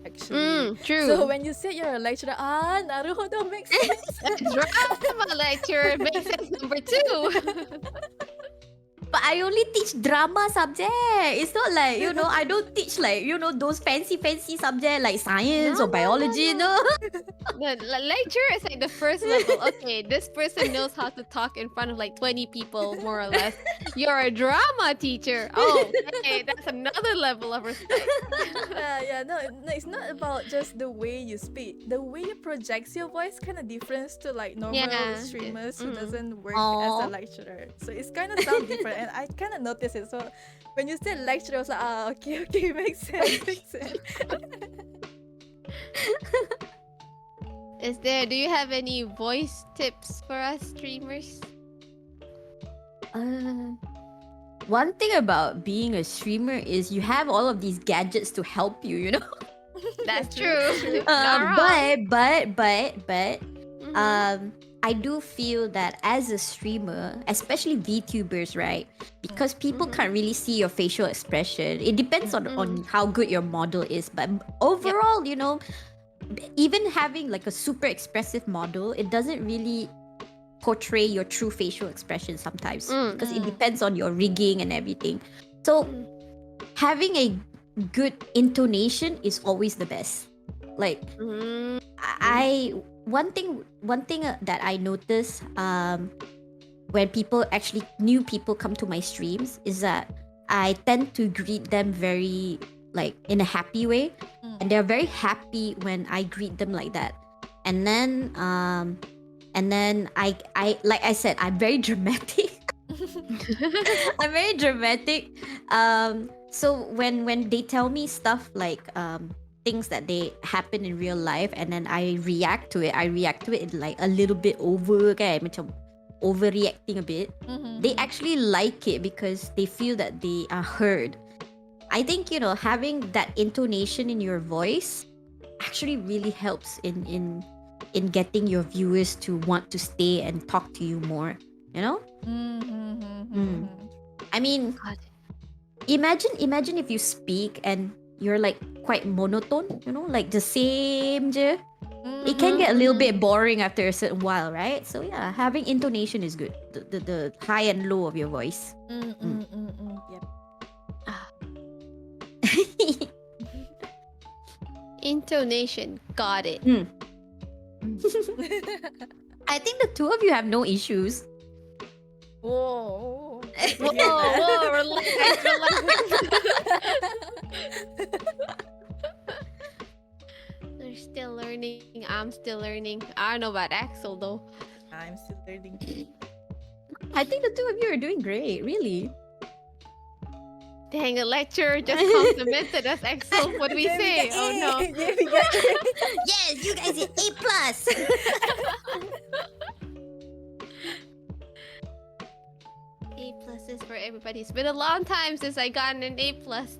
Actually, true. So when you say you're a lecturer, naruhodo makes sense. Drama lecture makes sense number 2. But I only teach drama subject. It's not like, you know, I don't teach like, you know, those fancy subject like science or biology, no. The lecture is like the first level. Okay, this person knows how to talk in front of like 20 people, more or less. You're a drama teacher. Oh, okay, that's another level of respect. No, it's not about just the way you speak. The way you project your voice kind of different to like normal streamers who doesn't work as a lecturer. So it's kind of sound different, and I kind of noticed it. So when you said lecturer, I was like, okay, makes sense. Do you have any voice tips for us streamers? One thing about being a streamer is you have all of these gadgets to help you, you know. That's true. But I do feel that as a streamer, especially VTubers, right? Because people can't really see your facial expression. It depends on how good your model is. But overall, you know, even having like a super expressive model, it doesn't really portray your true facial expression sometimes because it depends on your rigging and everything. So having a good intonation is always the best. Like one thing that I notice when new people come to my streams is that I tend to greet them very like in a happy way, and they're very happy when I greet them like that. And then I like I said, I'm very dramatic. I'm very dramatic. So when they tell me stuff like things that they happen in real life, and then I react to it like a little bit macam overreacting a bit. They actually like it because they feel that they are heard. I think, you know, having that intonation in your voice actually really helps in getting your viewers to want to stay and talk to you more, you know? I mean, imagine if you speak and you're like quite monotone, you know, like the same je. It can get a little bit boring after a certain while, right? So yeah, having intonation is good. The high and low of your voice. Yep. Intonation, got it. I think the two of you have no issues. Whoa, relax. They're still learning. I'm still learning. I don't know about Axel though. I'm still learning. I think the two of you are doing great, really. Dang, a lecturer just complimented us, Axel. What do we say? Oh no. Yes, you guys get A+. been a long time since I got an A+.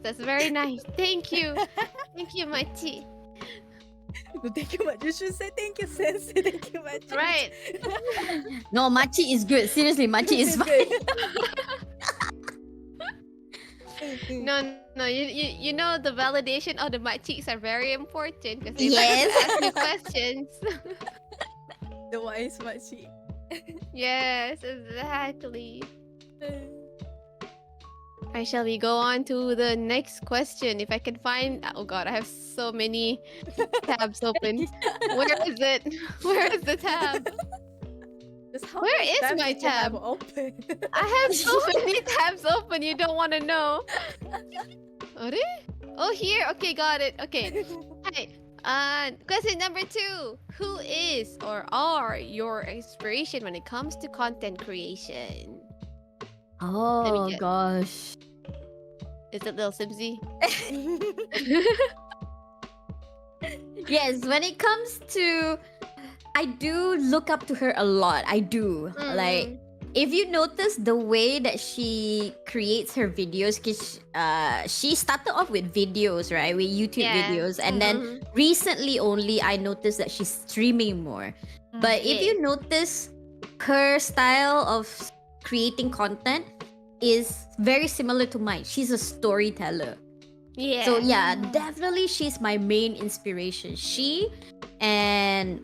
That's very nice. Thank you. Thank you, Makcik. No, thank you much. You should say thank you, Sensei. Thank you much. Right. No, Makcik is good. Seriously, Makcik is fine. No, you know the validation of the Makciks are very important because they Yes. ask you questions. The wise Makcik. Yes, exactly. Alright, shall we go on to the next question? If I can find... Oh god, I have so many tabs open. Where is it? Where is the tab? Just how Where many is tabs my did you have tab? open? I have so many tabs open, you don't want to know. Oh, here. Okay, got it. Okay. Hi. Question number 2. Who is or are your inspiration when it comes to content creation? Oh guess. gosh. Is it Lil Simsy? Yes, when it comes to, I do look up to her a lot. I do. Like, if you notice the way that she creates her videos, because she started off with videos, right? With YouTube Yeah. videos. And then recently only I noticed that she's streaming more. But if you notice, her style of creating content is very similar to mine. She's a storyteller. Yeah. So yeah, definitely she's my main inspiration. She and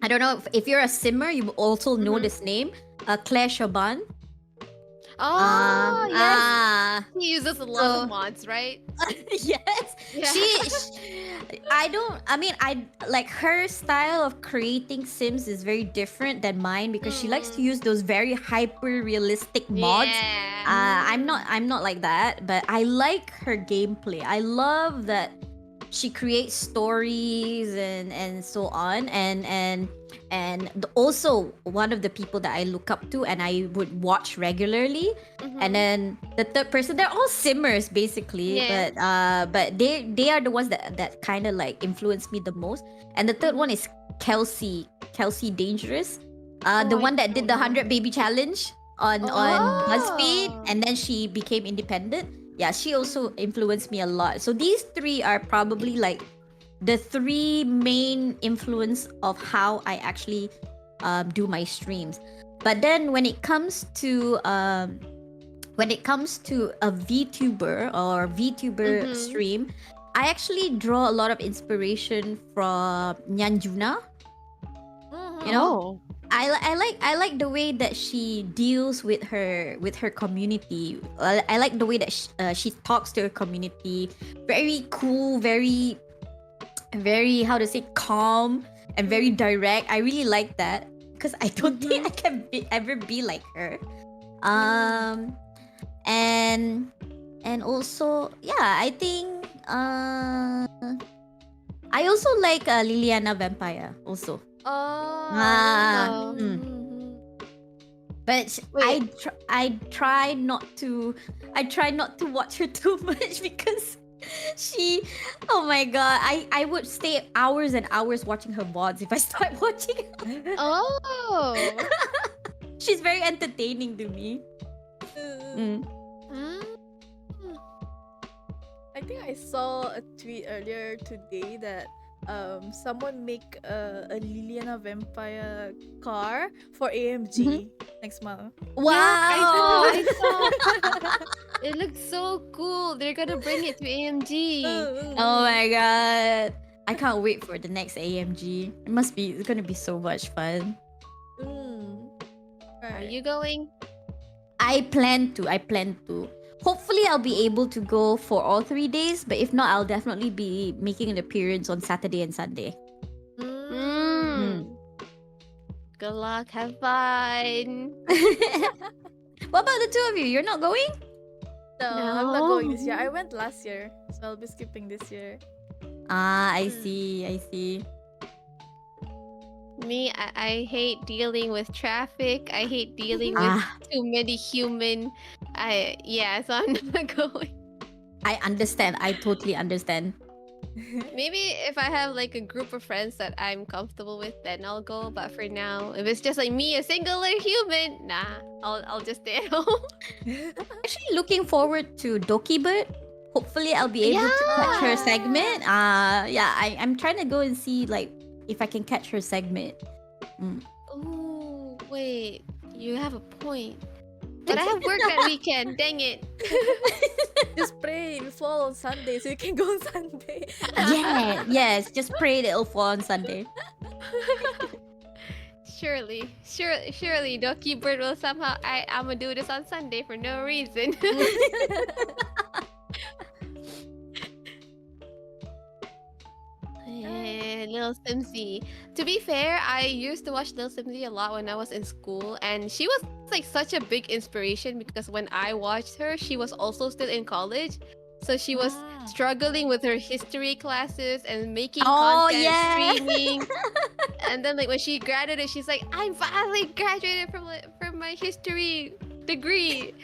I don't know if you're a simmer, you also know this name, Claire Shaban. Oh, yes. He uses a lot so- of mods, right? Yes. Yeah. I like her style of creating Sims is very different than mine because she likes to use those very hyper realistic mods. Yeah. I'm not like that, but I like her gameplay. I love that she creates stories and so on and also one of the people that I look up to and I would watch regularly. And then the third person, they're all simmers basically, Yeah. but they are the ones that kind of like influence me the most. And the third one is Kelsey Dangerous, the one that did the 100 baby challenge on BuzzFeed, and then she became independent. Yeah, she also influenced me a lot. So these three are probably like the three main influence of how I actually do my streams. But then when it comes to a VTuber or VTuber stream, I actually draw a lot of inspiration from Nyanjuna. You know, I like the way that she deals with her community. I like the way that she talks to her community. Very cool, very how to say calm and very direct. I really like that because I don't think I can ever be like her. And also I think I also like Liliana Vampire also. But I try not to watch her too much because oh my god, I would stay hours and hours watching her VODs if I start watching her. Oh. She's very entertaining to me. I think I saw a tweet earlier today that someone make a Liliana Vampire car for AMG next month. Wow! I saw. It looks so cool. They're gonna bring it to AMG. Oh my god. I can't wait for the next AMG. It's gonna be so much fun. Are you going? I plan to. Hopefully I'll be able to go for all 3 days, but if not, I'll definitely be making an appearance on Saturday and Sunday. Good luck. Have fun. What about the two of you? You're not going? No, I'm not going this year. I went last year, so I'll be skipping this year. I see. Me, I hate dealing with traffic. I hate dealing with too many human. So I'm not going. I understand. I totally understand. Maybe if I have like a group of friends that I'm comfortable with, then I'll go. But for now, if it's just like me, a singular human, nah, I'll just stay at home. Actually, looking forward to Doki Bird. Hopefully, I'll be able to catch her segment. Yeah, I'm trying to go and see like if I can catch her segment. Ooh, wait, you have a point. But I have work that weekend. Dang it. Just pray we fall on Sunday so you can go on Sunday. Yes. Just pray that it'll fall on Sunday. Surely, Doki Bird will somehow. I'm gonna do this on Sunday for no reason. Little Simsy. To be fair, I used to watch Little Simsy a lot when I was in school, and she was like such a big inspiration because when I watched her, she was also still in college. So she was struggling with her history classes and making content, streaming. And then like when she graduated, she's like, "I'm finally graduated from my history degree."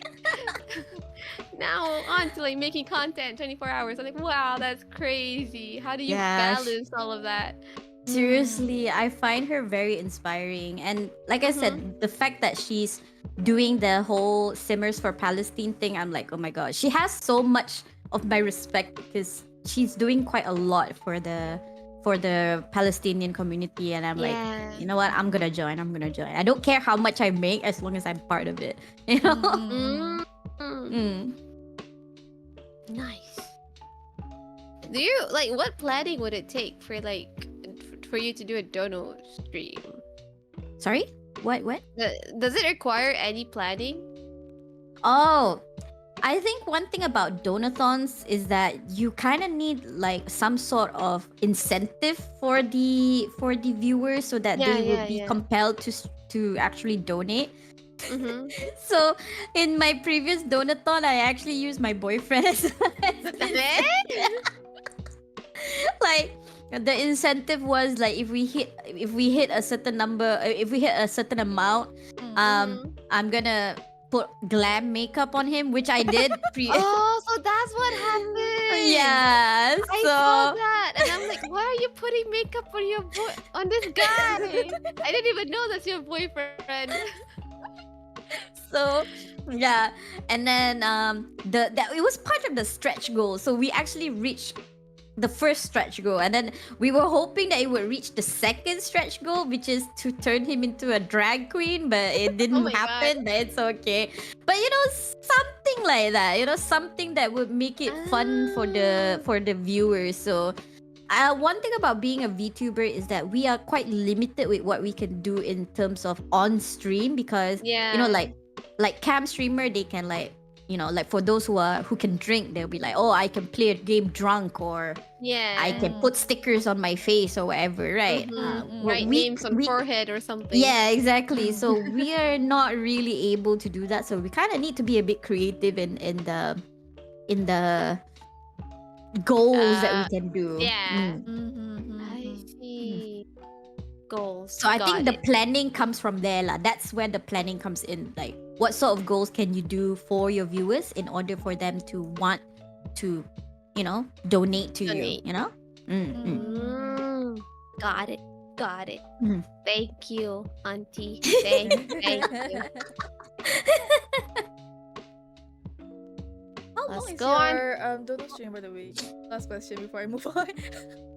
Now on to like making content 24 hours. I'm like, wow, that's crazy. How do you balance all of that? Seriously, I find her very inspiring. And like I said, the fact that she's doing the whole Simmers for Palestine thing, I'm like, oh my god, she has so much of my respect because she's doing quite a lot for the Palestinian community, and I'm like, you know what, I'm gonna join. I don't care how much I make as long as I'm part of it, you know. Nice. Do you like, what planning would it take for you to do a dono stream? Sorry, what Does it require any planning? Oh, I think one thing about donathons is that you kind of need like some sort of incentive for the viewers so that they will be compelled to actually donate. So in my previous donathon, I actually used my boyfriend as like the incentive was like if we hit a certain number, if we hit a certain amount, I'm gonna put glam makeup on him, which I did. Oh, so that's what happened. Yeah, I saw that, and I'm like, why are you putting makeup on this guy? I didn't even know that's your boyfriend. So yeah, and then it was part of the stretch goal. So we actually reached the first stretch goal, and then we were hoping that it would reach the second stretch goal, which is to turn him into a drag queen, but it didn't happen. But it's okay. But you know, something like that, you know, something that would make it fun for the viewers. So one thing about being a VTuber is that we are quite limited with what we can do in terms of on stream, because you know, like cam streamer, they can like, you know, like for those who can drink, they'll be like, oh, I can play a game drunk, or I can put stickers on my face or whatever, right? Write names on forehead or something. Yeah, exactly. So we are not really able to do that. So we kind of need to be a bit creative in the goals that we can do. Yeah. I see. Goals. So I think the planning comes from there, lah. That's where the planning comes in. Like, what sort of goals can you do for your viewers in order for them to want to, you know, donate to you? You know. Got it. Thank you, Auntie. Thank you. How long Let's is go on. your dono stream, by the way? Last question before I move on.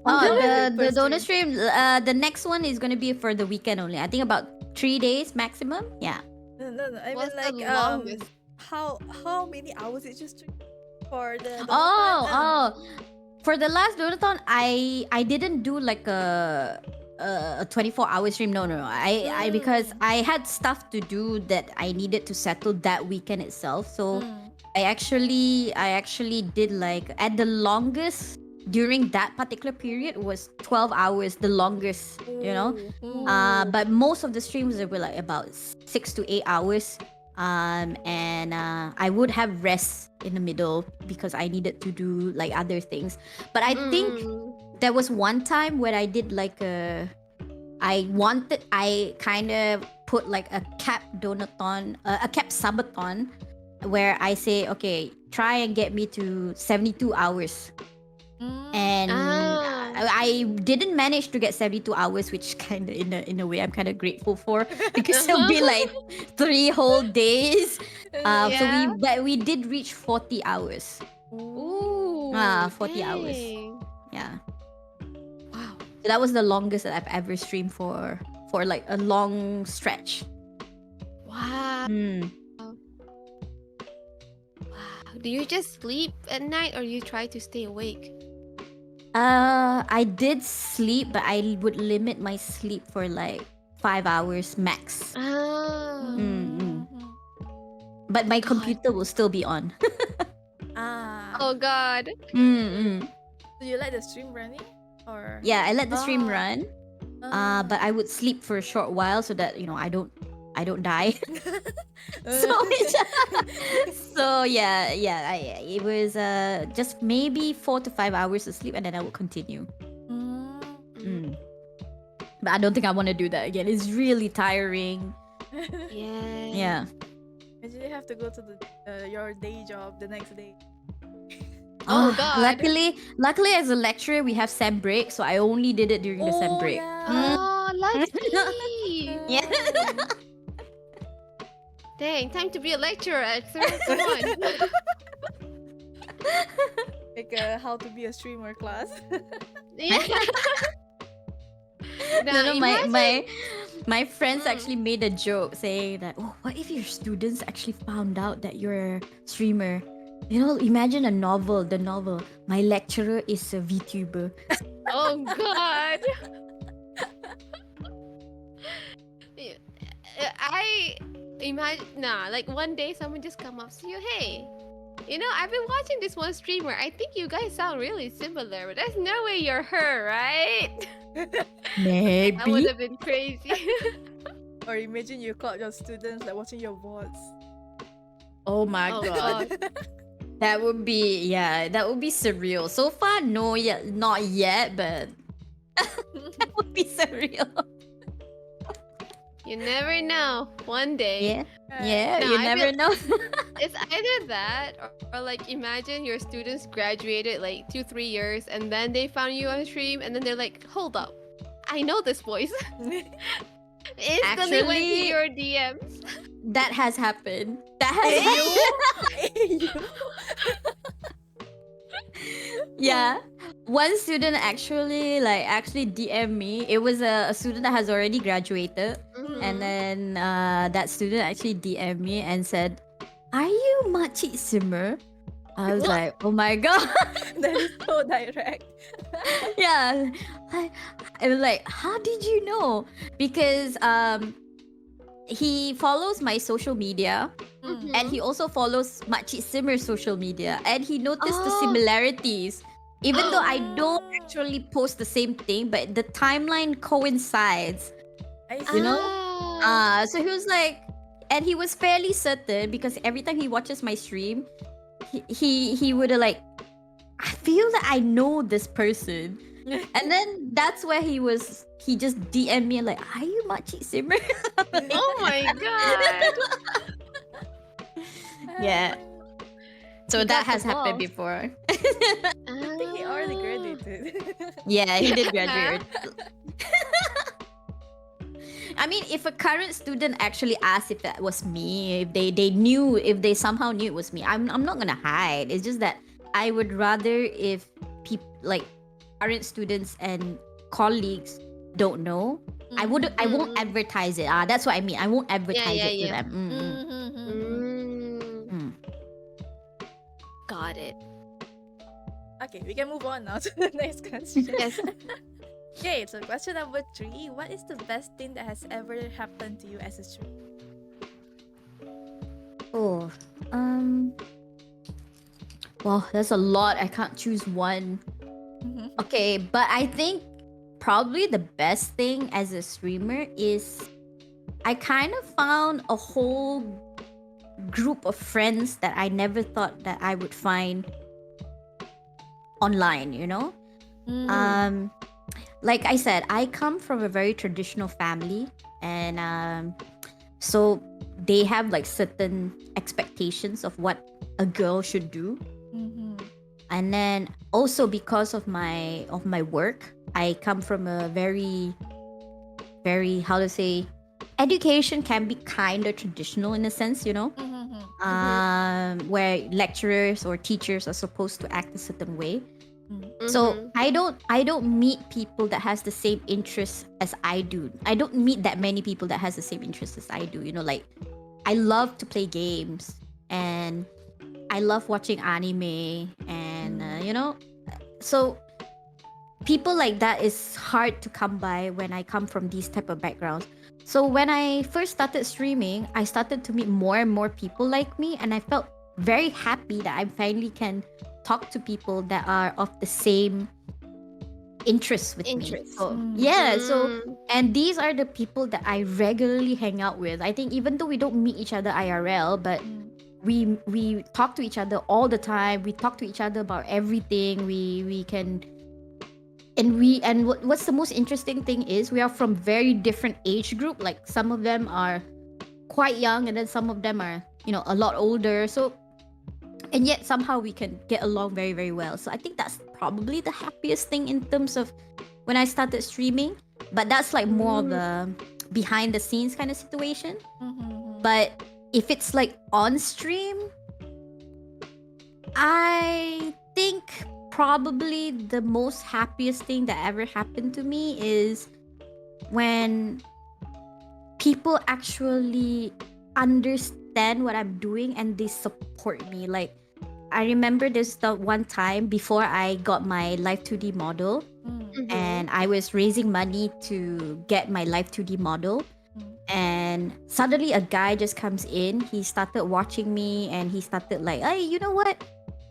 The donor stream. The next one is gonna be for the weekend only. I think about 3 days maximum. Yeah. No. I What's mean, the like, longest? how many hours did you stream for the? For the last donathon, I didn't do like a 24-hour stream. No. I because I had stuff to do that I needed to settle that weekend itself. So I actually did like, at the longest during that particular period was 12 hours, the longest, you know. But most of the streams were like about 6 to 8 hours. And I would have rest in the middle because I needed to do like other things. But I think there was one time where I did like I kind of put like a cap donathon, a cap subathon, where I say, okay, try and get me to 72 hours. And Ah. I didn't manage to get 72 hours, which kind of in a way I'm kind of grateful for, because it'll be like 3 whole days. But we did reach 40 hours. Ooh. 40 hours. dang. Yeah. Wow. So that was the longest that I've ever streamed for like a long stretch. Wow. Mm. Wow. Do you just sleep at night or you try to stay awake? I did sleep, but I would limit my sleep for like 5 hours max. Ah. But my God. computer will still be on. Oh God. Do you let the stream running? Or Yeah, I let the stream run. Ah. But I would sleep for a short while so that I don't die. So it was just maybe 4 to 5 hours of sleep, and then I would continue. But I don't think I want to do that again. It's really tiring. Yeah. Yeah. Imagine you have to go to your day job the next day. Oh, God. Luckily as a lecturer we have sem break, so I only did it during the sem break. Yeah. Oh, lucky. Yeah. Dang, time to be a lecturer, Axel. Come on. Like a how to be a streamer class. Yeah. No, imagine- my friends actually made a joke saying that, oh, what if your students actually found out that you're a streamer? Imagine the novel. My lecturer is a VTuber. Oh God. I imagine like one day someone just come up to you, hey, I've been watching this one streamer. I think you guys sound really similar, but there's no way you're her, right? Maybe. That would have been crazy. Or imagine you caught your students like watching your VODs. Oh my Oh, god. God. That would be surreal. So far, no, not yet, but that would be surreal. You never know. One day. Yeah, No, you I never know. It's either that or like imagine your students graduated like 2-3 years and then they found you on stream and then they're like, hold up, I know this voice. Instantly went to Actually- your DMs. That has happened. That has happened. Yeah. One student actually DM me. It was a student that has already graduated. And then that student actually DM'd me and said, "Are you Makcik Simmer?" I was like, "Oh my god." That is so direct. Yeah. I was like, "How did you know?" Because he follows my social media, and he also follows Makcik Simmer's social media, and he noticed the Oh. similarities. Even though I don't actually post the same thing, but the timeline coincides. I see. So he was like, and he was fairly certain because every time he watches my stream, he would like, I feel that I know this person. And then that's where he just DM'd me like, "Are you Makcik Simmer?" Oh my god. Yeah. So He that got has the happened balls. before. I think he already graduated. Yeah, he did graduate. I mean, if a current student actually asked if that was me, if they somehow knew it was me, I'm not gonna hide. It's just that I would rather if people like current students and colleagues don't know. I won't advertise it. That's what I mean. I won't advertise it to yeah. them. Got it. Okay, we can move on now to the next question. Yes. Okay, so question number 3. What is the best thing that has ever happened to you as a streamer? Oh, well, there's a lot. I can't choose one. Okay, but I think probably the best thing as a streamer is I kind of found a whole group of friends that I never thought that I would find online, Like I said, I come from a very traditional family, and so they have like certain expectations of what a girl should do. And then also because of my work, I come from a very how to say, education can be kind of traditional in a sense, where lecturers or teachers are supposed to act a certain way. So I don't meet people that has the same interests as I do. I don't meet that many people that has the same interests as I do. Like I love to play games and I love watching anime and so people like that is hard to come by when I come from these type of backgrounds. So when I first started streaming, I started to meet more and more people like me, and I felt very happy that I finally can talk to people that are of the same interests with me. So, and these are the people that I regularly hang out with. I think even though we don't meet each other IRL, but we talk to each other all the time. We talk to each other about everything. We can and what's the most interesting thing is we are from very different age group. Like some of them are quite young and then some of them are a lot older. So and yet somehow we can get along very, very well. So I think that's probably the happiest thing in terms of when I started streaming. But that's like more of a behind the scenes kind of situation. But if it's like on stream, I think probably the most happiest thing that ever happened to me is when people actually understand what I'm doing and they support me. Like I remember this the one time before I got my Live 2D model, and I was raising money to get my Live 2D model, and suddenly a guy just comes in. He started watching me and he started like, hey, you know what?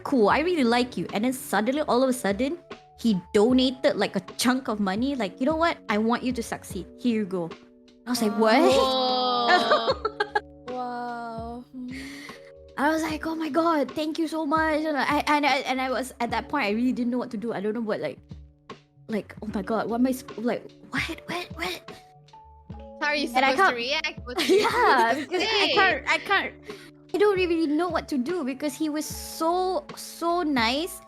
Cool, I really like you. And then suddenly, all of a sudden, he donated like a chunk of money. Like, you know what? I want you to succeed. Here you go. I was like, what? Wow. I was like, oh my god, thank you so much. And I was at that point, I really didn't know what to do. I don't know what like oh my god, what am I like? What? How are you supposed to react? Yeah, because I can't. I don't really know what to do because he was so nice,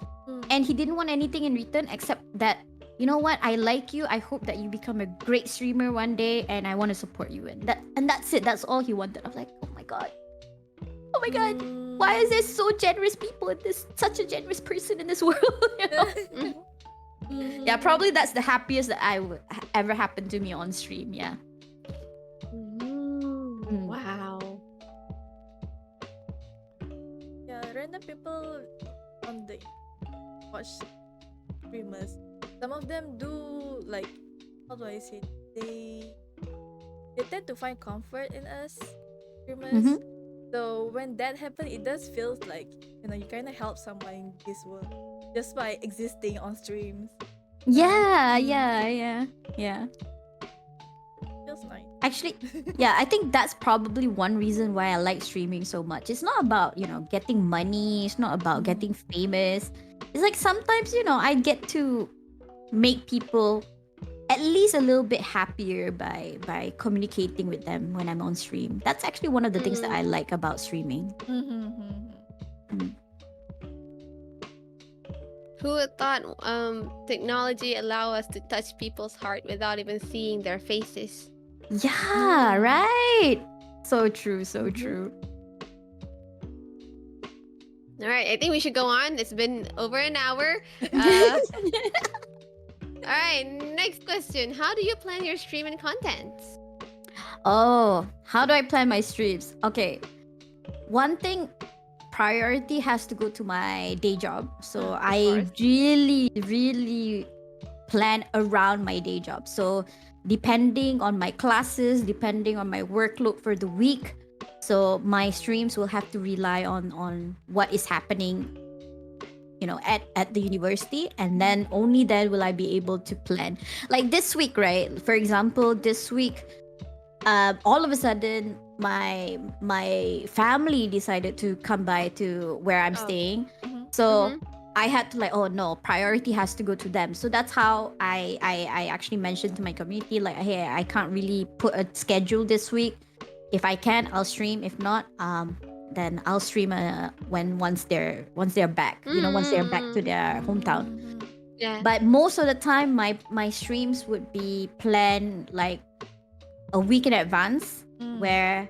and he didn't want anything in return except that, you know what, I like you. I hope that you become a great streamer one day, and I want to support you. And that's it. That's all he wanted. I was like, oh my god. Why is there so generous people in this? Such a generous person in this world. Yeah, probably that's the happiest that ever happened to me on stream. Yeah. Wow. Yeah, random people on the watch streamers. Some of them do like, how do I say? They tend to find comfort in us streamers. So when that happens, it does feel like you kind of help someone in this world just by existing on streams. Yeah. Feels nice. Actually, yeah, I think that's probably one reason why I like streaming so much. It's not about, getting money. It's not about getting famous. It's like sometimes, I get to make people at least a little bit happier by communicating with them when I'm on stream. That's actually one of the things that I like about streaming. Who would thought technology allow us to touch people's heart without even seeing their faces? Yeah, right. So true. All right, I think we should go on. It's been over an hour. All right, next question. How do you plan your stream and content? Oh, how do I plan my streams? Okay, one thing, priority has to go to my day job. So I really plan around my day job. So depending on my classes, depending on my workload for the week, so my streams will have to rely on what is happening at the university, and then only then will I be able to plan. Like this week, right? For example, this week, all of a sudden, my family decided to come by to where I'm staying. So I had to oh no, priority has to go to them. So that's how I actually mentioned to my community like, hey, I can't really put a schedule this week. If I can, I'll stream. If not, then I'll stream when once they're back. Once they're back to their hometown. Yeah. But most of the time, my streams would be planned like a week in advance, where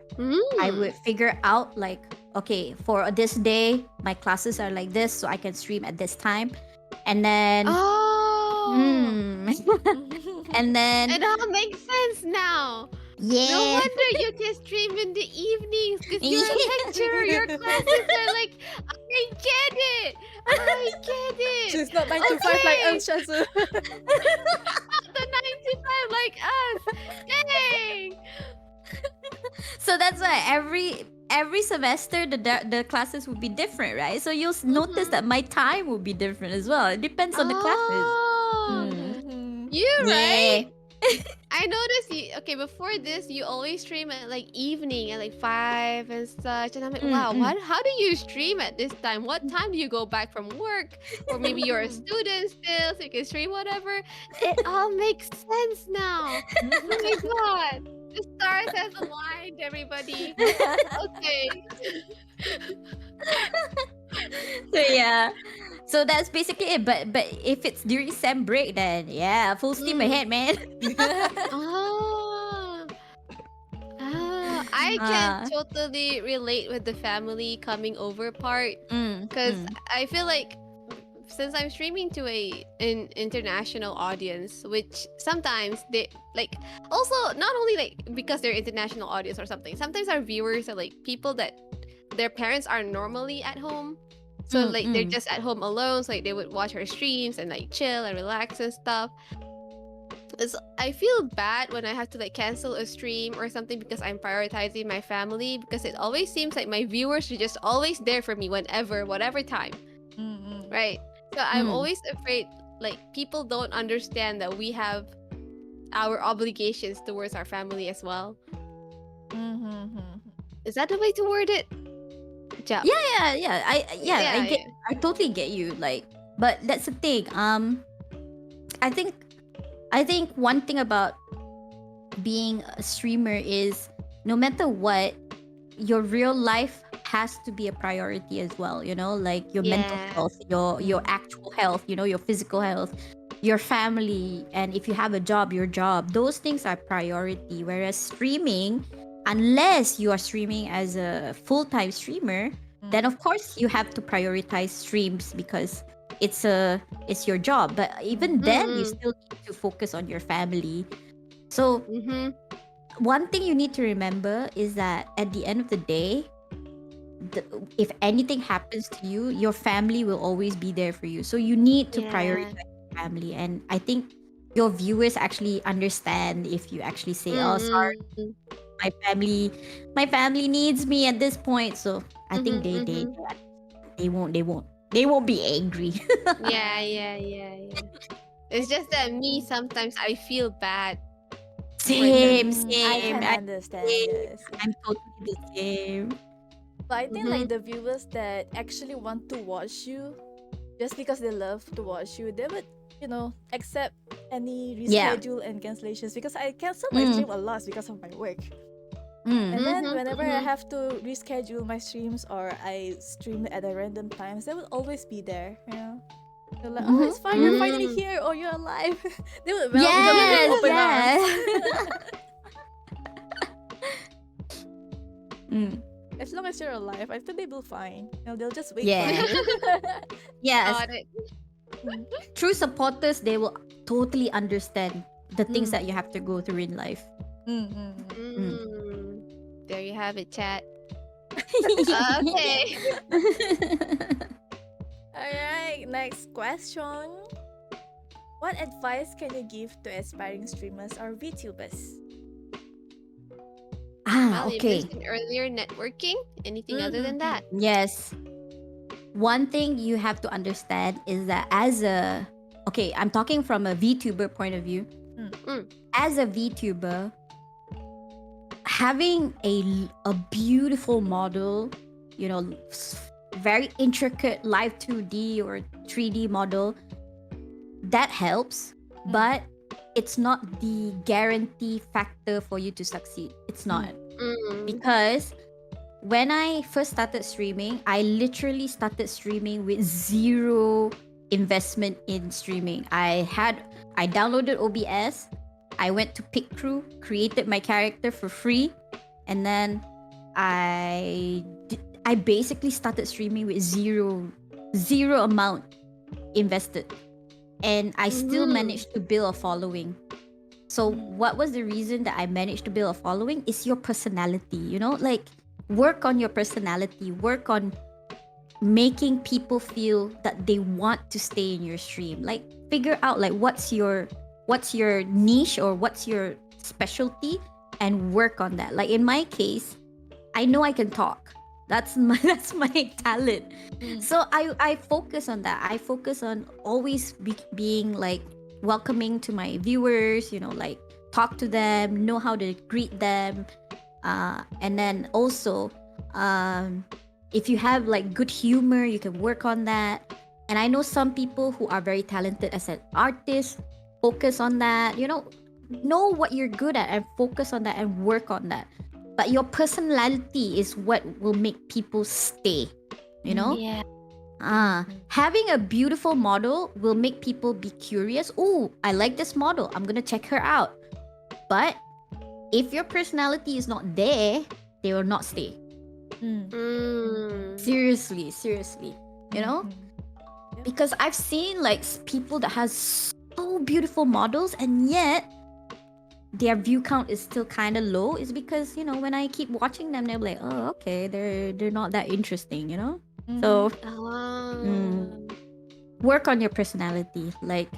I would figure out like, okay, for this day my classes are like this, so I can stream at this time, and then and then It all makes sense now. yeah. No wonder you can stream in the evenings because you're a lecturer. Your classes are like, I get it. I get it. She's not 9 to 5 like us, Syazu. Not the 95 like us. Dang. So that's why every semester the classes would be different, right? So you'll notice that my time will be different as well. It depends on the classes. You're right. Yeah. I noticed you. Okay, before this, you always stream at like evening at like 5 and such, and I'm like, wow, what? How do you stream at this time? What time do you go back from work, or maybe you're a student still, so you can stream whatever? It all makes sense now. Oh my god, the stars has aligned, everybody. Okay. So yeah. So that's basically it. But if it's during sem break, then yeah, full steam ahead, man. I can totally relate with the family coming over part, because I feel like since I'm streaming to an international audience, which sometimes they like, also not only like because they're international audience or something, sometimes our viewers are like people that their parents are normally at home. So like they're just at home alone, so like they would watch our streams and like chill and relax and stuff. I feel bad when I have to like cancel a stream or something because I'm prioritizing my family, because it always seems like my viewers are just always there for me whenever, whatever time. Right? So I'm always afraid like people don't understand that we have our obligations towards our family as well. Is that the way to word it? Yeah. I totally get you. Like, but that's the thing. I think one thing about being a streamer is no matter what, your real life has to be a priority as well. Like your mental health, your actual health. Your physical health, your family, and if you have a job, your job. Those things are priority. Whereas streaming, unless you are streaming as a full-time streamer, then of course you have to prioritize streams because it's your job. But even then, you still need to focus on your family. So one thing you need to remember is that at the end of the day, if anything happens to you, your family will always be there for you. So you need to prioritize your family. And I think your viewers actually understand if you actually say, oh, sorry, my family needs me at this point. So I think they won't be angry. Yeah. It's just that me sometimes I feel bad. Same. I can understand. Yes. I'm totally the same. But I think like the viewers that actually want to watch you just because they love to watch you, they would, accept any reschedule and cancellations, because I cancel my stream a lot because of my work. And then whenever I have to reschedule my streams or I stream at a random times, they will always be there. They're like, oh, it's fine, you're finally here, or you're alive. They will welcome you with open arms. As long as you're alive, I think they will fine. They'll just wait for you. Yes. True supporters, they will totally understand the things that you have to go through in life. There you have it, chat. Okay. Alright, next question. What advice can you give to aspiring streamers or Vtubers? Well, you Okay. mentioned earlier networking. Anything other than that? Yes. One thing you have to understand is that I'm talking from a VTuber point of view. As a VTuber, having a beautiful model, very intricate live 2D or 3D model, that helps, but it's not the guarantee factor for you to succeed. It's not. Because when I first started streaming, I literally started streaming with zero investment in streaming. I downloaded OBS. I went to Pick Crew, created my character for free, and then I basically started streaming with zero amount invested, and I still managed to build a following. So what was the reason that I managed to build a following is your personality, like work on your personality, work on making people feel that they want to stay in your stream. Like figure out like what's your niche or what's your specialty and work on that. Like in my case, I know I can talk. That's my talent. So I focus on that. I focus on always being like welcoming to my viewers, like talk to them, know how to greet them, and then also if you have like good humor, you can work on that. And I know some people who are very talented as an artist, focus on that, know what you're good at and focus on that and work on that. But your personality is what will make people stay, Yeah. Having a beautiful model will make people be curious. Oh, I like this model, I'm gonna check her out. But if your personality is not there, they will not stay. Seriously, because I've seen like people that has so beautiful models and yet their view count is still kind of low. Is because when I keep watching them, they're like, oh, okay, they're not that interesting, So work on your personality. Like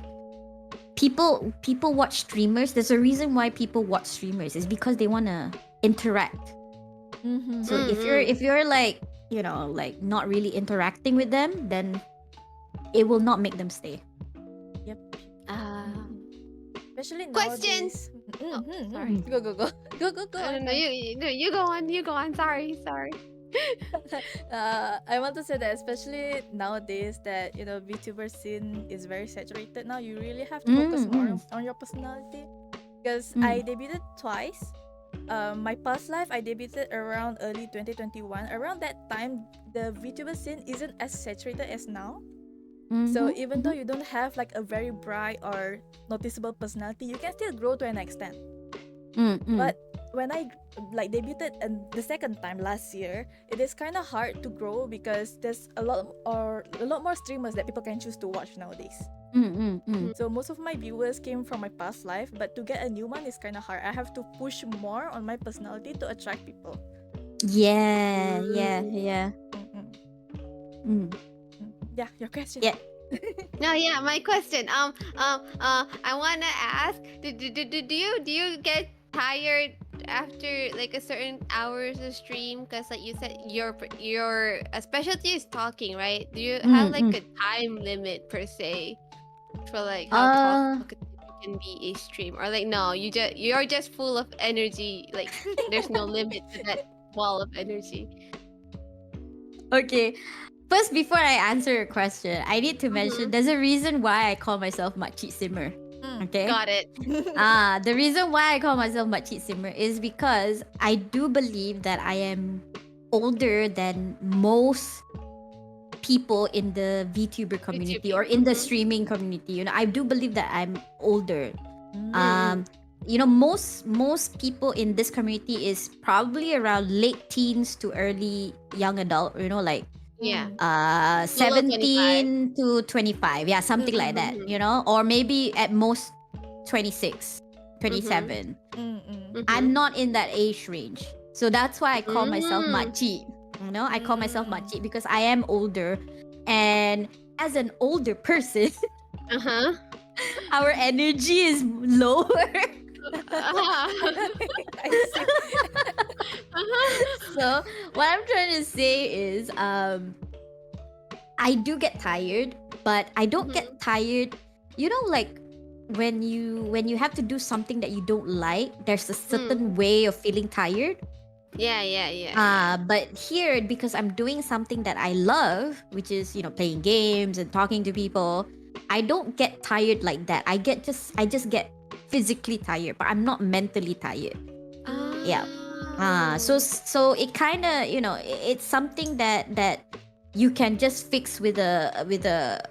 people watch streamers. There's a reason why people watch streamers. Is because they want to interact. So if you're like like not really interacting with them, then it will not make them stay. Yep. Especially Question. nowadays. Sorry. Go. No, you go on. Sorry. I want to say that especially nowadays that VTuber scene is very saturated now. You really have to focus more on your personality. Because I debuted twice. My past life, I debuted around early 2021. Around that time, the VTuber scene isn't as saturated as now. So even though you don't have like a very bright or noticeable personality, you can still grow to an extent. But when I like debuted and the second time last year, it is kind of hard to grow because there's a lot more streamers that people can choose to watch nowadays. So most of my viewers came from my past life, but to get a new one is kind of hard. I have to push more on my personality to attract people. Yeah. Yeah, your question. Yeah. No, yeah, my question. I wanna ask, do you get tired after like a certain hours of stream? Because like you said, your specialty is talking, right? Do you have like a time limit per se for like how talkative you can be a stream, or like no, you're just full of energy. Like there's no limit to that wall of energy. Okay. First, before I answer your question, I need to mention there's a reason why I call myself Makcik Simmer. Okay? Got it. The reason why I call myself Makcik Simmer is because I do believe that I am older than most people in the VTuber community or in the streaming community. I do believe that I'm older. Most people in this community is probably around late teens to early young adult, like Yeah. 17 to 25, yeah, something like that, or maybe at most 26, 27. I'm not in that age range, so that's why I call myself Makcik. I call myself Makcik because I am older, and as an older person, our energy is lower. I see. So what I'm trying to say is I do get tired, but I don't get tired, like when you have to do something that you don't like, there's a certain way of feeling tired. Yeah. But here, because I'm doing something that I love, which is playing games and talking to people, I don't get tired like that. I just get physically tired, but I'm not mentally tired. Yeah. So it kind of, it's something that you can just fix with Energy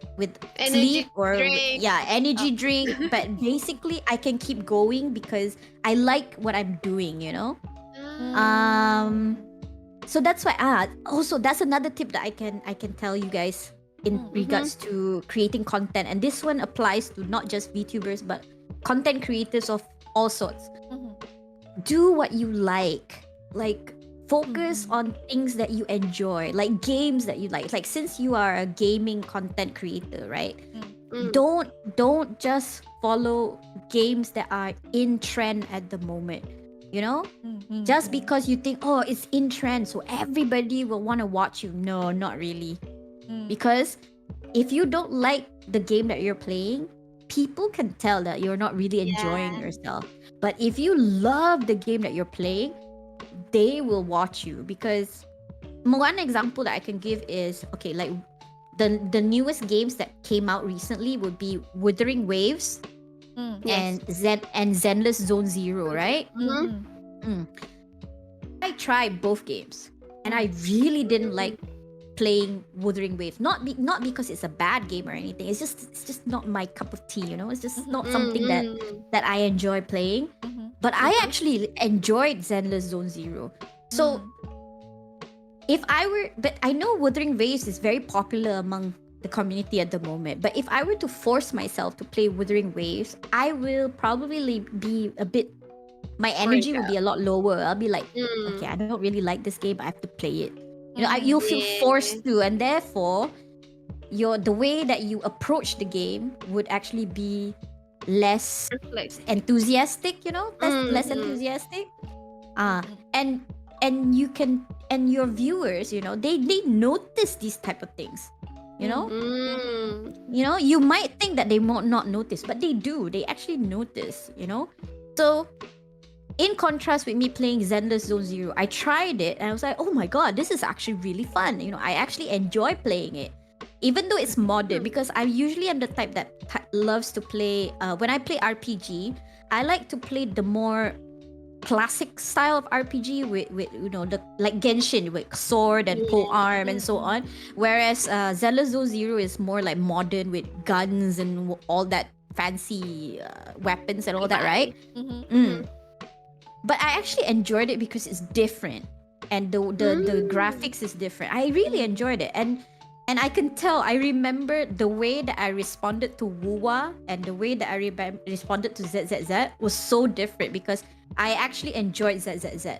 sleep or drink. energy drink. But basically, I can keep going because I like what I'm doing. So that's why. Also, that's another tip that I can tell you guys in regards to creating content, and this one applies to not just VTubers but content creators of all sorts. Do what you like. Focus on things that you enjoy, like games that you like. Like, since you are a gaming content creator, right? Don't just follow games that are in trend at the moment. Just because you think, oh, it's in trend, so everybody will want to watch you. No, not really. Because if you don't like the game that you're playing, people can tell that you're not really enjoying yourself. But if you love the game that you're playing, they will watch you. Because one example that I can give is, okay, like the newest games that came out recently would be Wuthering Waves and Zenless Zone Zero, right? I tried both games and I really didn't like playing Wuthering Waves. Not because it's a bad game or anything. It's just not my cup of tea. It's just not something that I enjoy playing. But I actually enjoyed Zenless Zone Zero. So but I know Wuthering Waves is very popular among the community at the moment. But if I were to force myself to play Wuthering Waves, I will probably be a bit. My energy will be a lot lower. I'll be like, okay, I don't really like this game. I have to play it. You'll feel forced to, and therefore, the way that you approach the game would actually be less enthusiastic. Less enthusiastic. And you can, and your viewers, they notice these type of things. You might think that they might not notice, but they do. They actually notice. So, in contrast with me playing Zenless Zone Zero, I tried it and I was like, oh my god, this is actually really fun. I actually enjoy playing it. Even though it's modern, because I usually am the type that loves to play, when I play RPG, I like to play the more classic style of RPG with like Genshin, with sword and pole arm and so on. Whereas Zenless Zone Zero is more like modern with guns and all that fancy weapons and all that, right? But I actually enjoyed it because it's different, and the graphics is different. I really enjoyed it, and I can tell. I remember the way that I responded to Wuwa and the way that I responded to ZZZ was so different because I actually enjoyed ZZZ.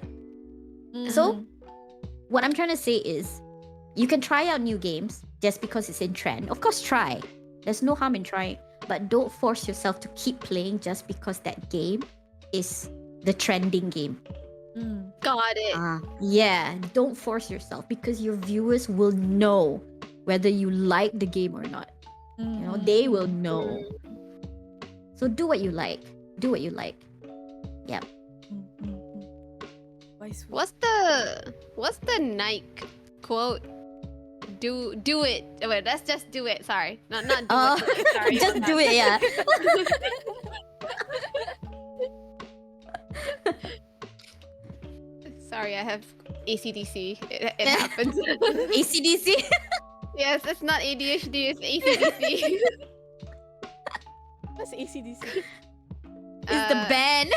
So, what I'm trying to say is, you can try out new games just because it's in trend. Of course, try. There's no harm in trying, but don't force yourself to keep playing just because that game is the trending game. Got it. Yeah, don't force yourself because your viewers will know whether you like the game or not. They will know. So do what you like. Do what you like. Yeah. What's the Nike quote? Do it. Wait, let's just do it. Sorry, not do it. Sorry, just do it. Yeah. Sorry, I have ACDC. It happens. ACDC? Yes, it's not ADHD, it's ACDC. What's ACDC? It's the band.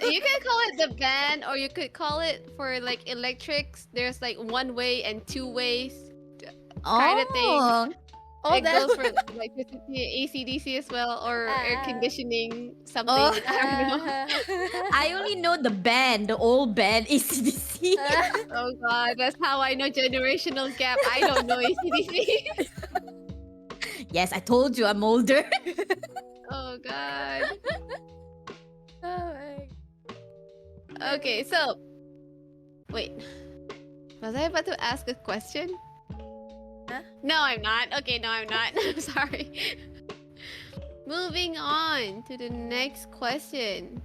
You can call it the band, or you could call it for like electrics. There's like one way and two ways kind of thing. It goes for electricity, ACDC as well, or air conditioning, something. I don't know. I only know the band, the old band, ACDC. Oh god, that's how I know generational gap. I don't know ACDC. Yes, I told you I'm older. Oh god. Oh my. Okay, so wait. Was I about to ask a question? Huh? No, I'm not. Okay, no, I'm not. I'm sorry. Moving on to the next question.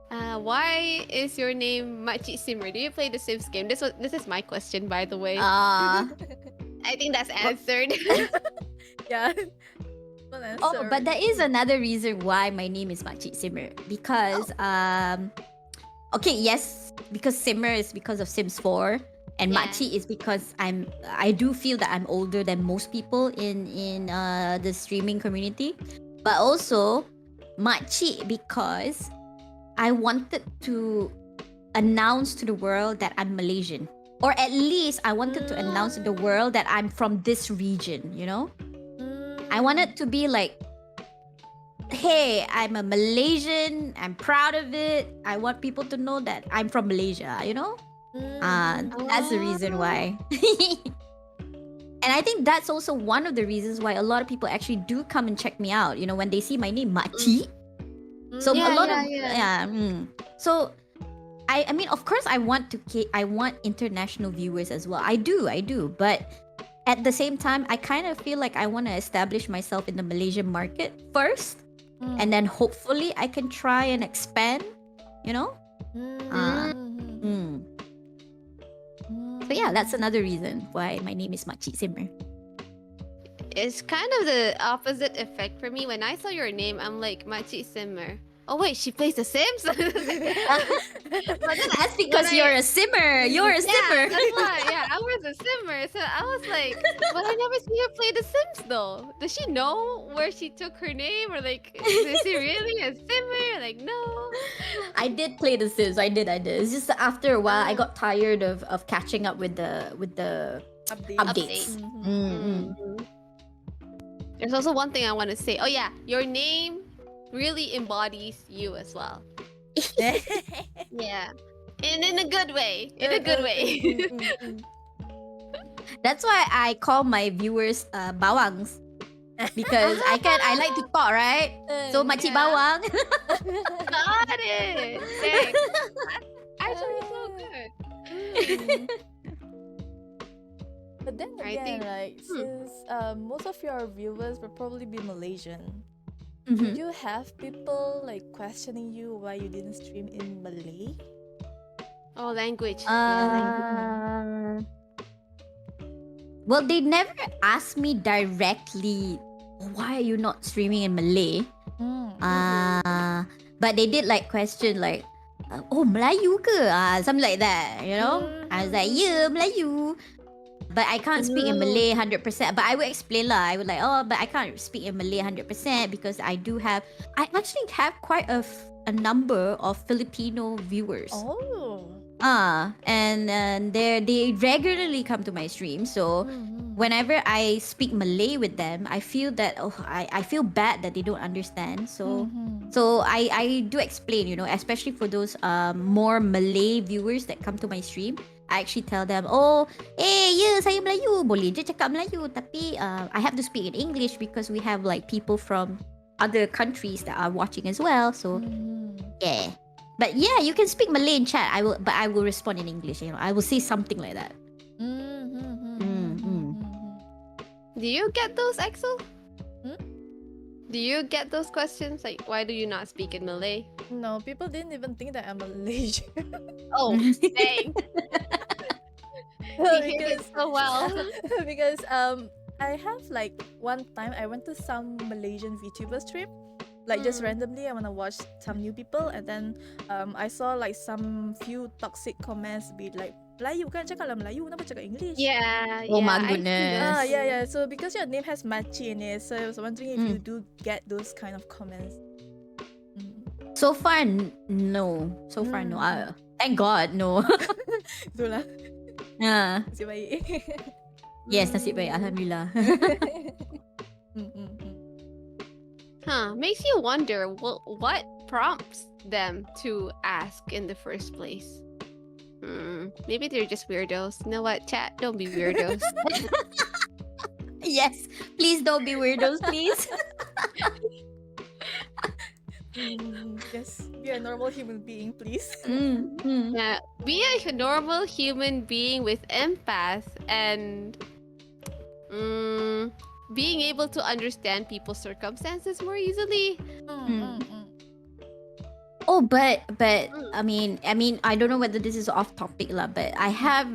Why is your name Makcik Simmer? Do you play the Sims game? This is my question, by the way. I think that's answered. Yeah. But there is another reason why my name is Makcik Simmer. Because okay, yes, because Simmer is because of Sims 4, and Yeah. Makcik is because I do feel that I'm older than most people in the streaming community, but also Makcik because I wanted to announce to the world that I'm Malaysian, or at least I wanted to announce to the world that I'm from this region. I wanted to be like, hey, I'm a Malaysian. I'm proud of it. I want people to know that I'm from Malaysia. That's the reason why. And I think that's also one of the reasons why a lot of people actually do come and check me out. When they see my name, Makcik. So Yeah, a lot yeah. of So I mean, of course, I want international viewers as well. I do, but at the same time, I kind of feel like I want to establish myself in the Malaysian market first, and then hopefully I can try and expand. So yeah, that's another reason why my name is Makcik Simmer. It's kind of the opposite effect for me. When I saw your name, I'm like, Makcik Simmer. Oh wait, she plays The Sims? But then That's because you're a simmer. You're a simmer. That's why. Yeah, I was a simmer. So I was like, but I never see her play The Sims though. Does she know where she took her name? Or like, is she really a simmer? Like, no. I did play The Sims. I did. It's just that after a while, I got tired of catching up with the updates. There's also one thing I want to say. Oh yeah, your name really embodies you as well. Yeah. In a good way. In a good way. That's why I call my viewers bawangs. Because I like to talk, right? So Makcik Bawang. Got it. Thanks. That's actually so good. But then I again, think- like since most of your viewers will probably be Malaysian, Mhm. do you have people like questioning you why you didn't stream in Malay? Oh, language. Well, they never asked me directly, why are you not streaming in Malay? But they did like question like, oh, Melayu ke? Something like that, I was like, yeah, Melayu. But I can't speak in Malay 100%. But I would explain lah. I would like, but I can't speak in Malay 100% because I actually have quite a number of Filipino viewers. Oh. And they regularly come to my stream. So whenever I speak Malay with them, I feel that I feel bad that they don't understand. So I do explain, especially for those more Malay viewers that come to my stream. I actually tell them, saya Melayu, boleh je cakap Melayu, tapi I have to speak in English because we have like people from other countries that are watching as well. So yeah. But yeah, you can speak Malay in chat. I will respond in English. I will say something like that. Do you get those, Axel? Do you get those questions? Like, why do you not speak in Malay? No, people didn't even think that I'm Malaysian. Oh, dang. You hear it so well. Because I have like one time I went to some Malaysian VTuber stream, like just randomly I wanna watch some new people, and then I saw like some few toxic comments be like, Melayu kan, cakap lah Melayu, kenapa cakap English? Yeah. Oh my I see goodness. those. Yeah. So because your name has Makcik in it, so I was wondering if you do get those kind of comments. So far, no. So far, no. Thank God, no. Itulah. Nasib baik. Yes, nasib baik. Alhamdulillah. Makes you wonder what prompts them to ask in the first place. Maybe they're just weirdos. You know what, chat? Don't be weirdos. Yes, please don't be weirdos, please. Yes, be a normal human being, please. Yeah, be a normal human being with empath and being able to understand people's circumstances more easily. Oh, but I mean, I don't know whether this is off topic lah, but I have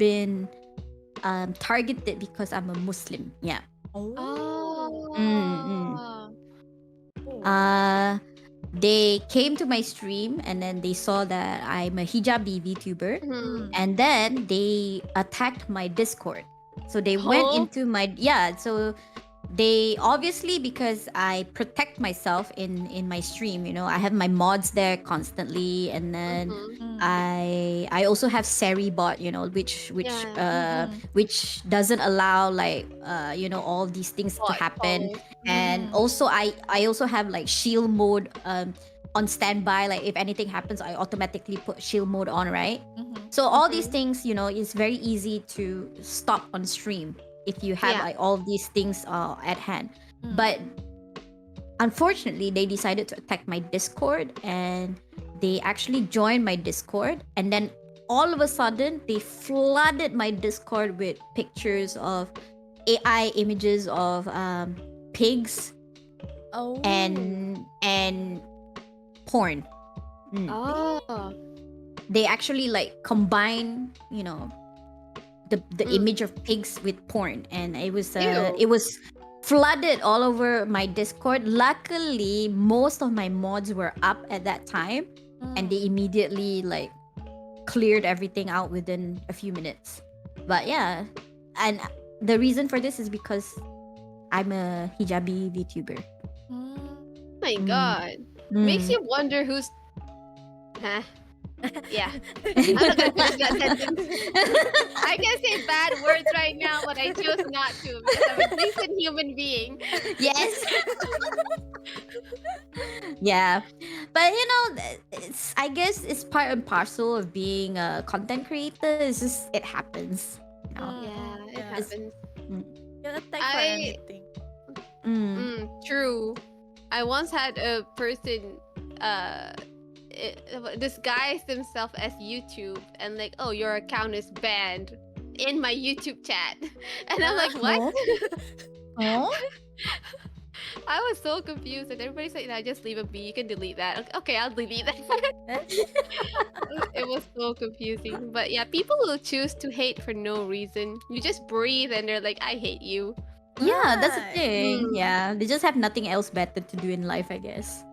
been targeted because I'm a Muslim. Yeah. they came to my stream and then they saw that I'm a hijabi VTuber, Mhm. and then they attacked my Discord. So they went into my so they obviously, because I protect myself in my stream, I have my mods there constantly, and then Mhm. I also have Seri bot, Yeah. which doesn't allow like all these things to Bot happen. calls. And also I also have like shield mode on standby. Like if anything happens, I automatically put shield mode on, right? So all these things, is very easy to stop on stream if you have Yeah. like all these things at hand. But unfortunately, they decided to attack my Discord, and they actually joined my Discord, and then all of a sudden they flooded my Discord with pictures of AI images of pigs Oh. and porn. Oh. They actually like combine, the image of pigs with porn, and it was flooded all over my Discord. Luckily, most of my mods were up at that time, and they immediately like cleared everything out within a few minutes. But yeah, and the reason for this is because I'm a hijabi VTuber. My God. Makes you wonder who's. Huh. Yeah. I'm not gonna finish that sentence. I can say bad words right now, but I chose not to because I'm a decent human being. Yes. Yeah, but I guess it's part and parcel of being a content creator. It's just it happens. Yeah, it happens. You'll attack for anything. True. I once had a person disguise themselves as YouTube and like, oh, your account is banned in my YouTube chat. And I'm like, what? Oh? I was so confused, and everybody's like, nah, just leave it be. You can delete that. Okay, I'll delete that. It was so confusing. But yeah, people will choose to hate for no reason. You just breathe and they're like, I hate you. Yeah, that's the Right. thing. Yeah, they just have nothing else better to do in life, I guess.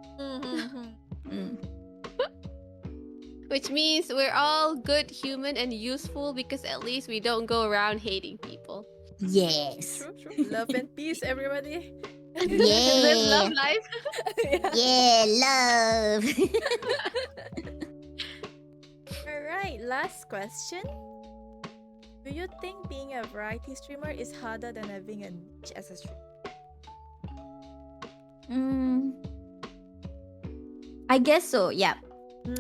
Which means we're all good, human, and useful because at least we don't go around hating people. Yes. True. Love and peace, everybody. Live love life. Yeah, love. Alright, last question. Do you think being a variety streamer is harder than having a niche as a streamer? I guess so, yeah.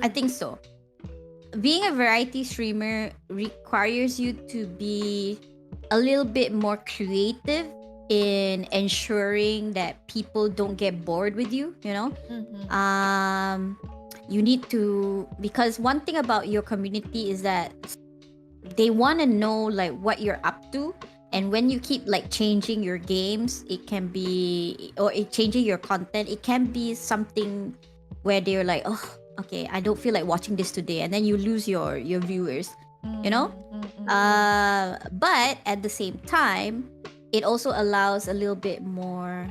I think so. Being a variety streamer requires you to be a little bit more creative in ensuring that people don't get bored with you, you need to, because one thing about your community is that they want to know like what you're up to, and when you keep like changing your games, it can be, or changing your content, it can be something where they're like, oh, okay, I don't feel like watching this today, and then you lose your viewers, but at the same time, it also allows a little bit more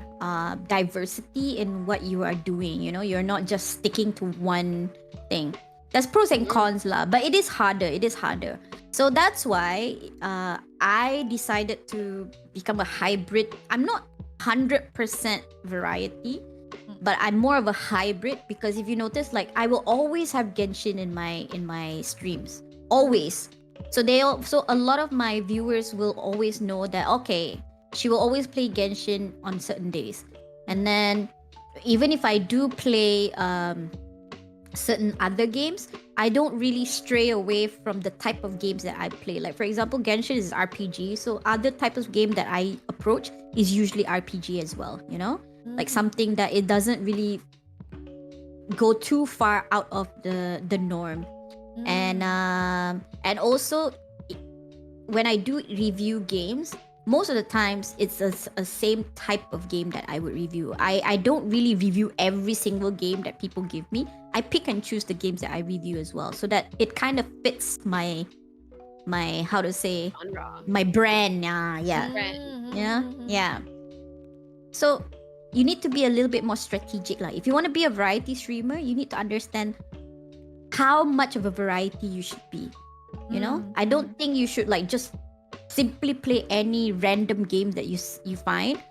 diversity in what you are doing. You're not just sticking to one thing. There's pros and cons lah, but it is harder. So that's why I decided to become a hybrid. I'm not 100% variety, but I'm more of a hybrid, because if you notice, like, I will always have Genshin in my streams, always. So a lot of my viewers will always know that, okay, she will always play Genshin on certain days. And then even if I do play certain other games, I don't really stray away from the type of games that I play. Like, for example, Genshin is RPG, so other type of game that I approach is usually RPG as well, like something that it doesn't really go too far out of the norm. And also, when I do review games, most of the times it's a same type of game that I would review. I don't really review every single game that people give me. I pick and choose the games that I review as well, so that it kind of fits my how to say, Genre. my brand. Yeah. Brand. Yeah. So you need to be a little bit more strategic. Like if you want to be a variety streamer, you need to understand how much of a variety you should be. You know, I don't think you should like just simply play any random game that you find.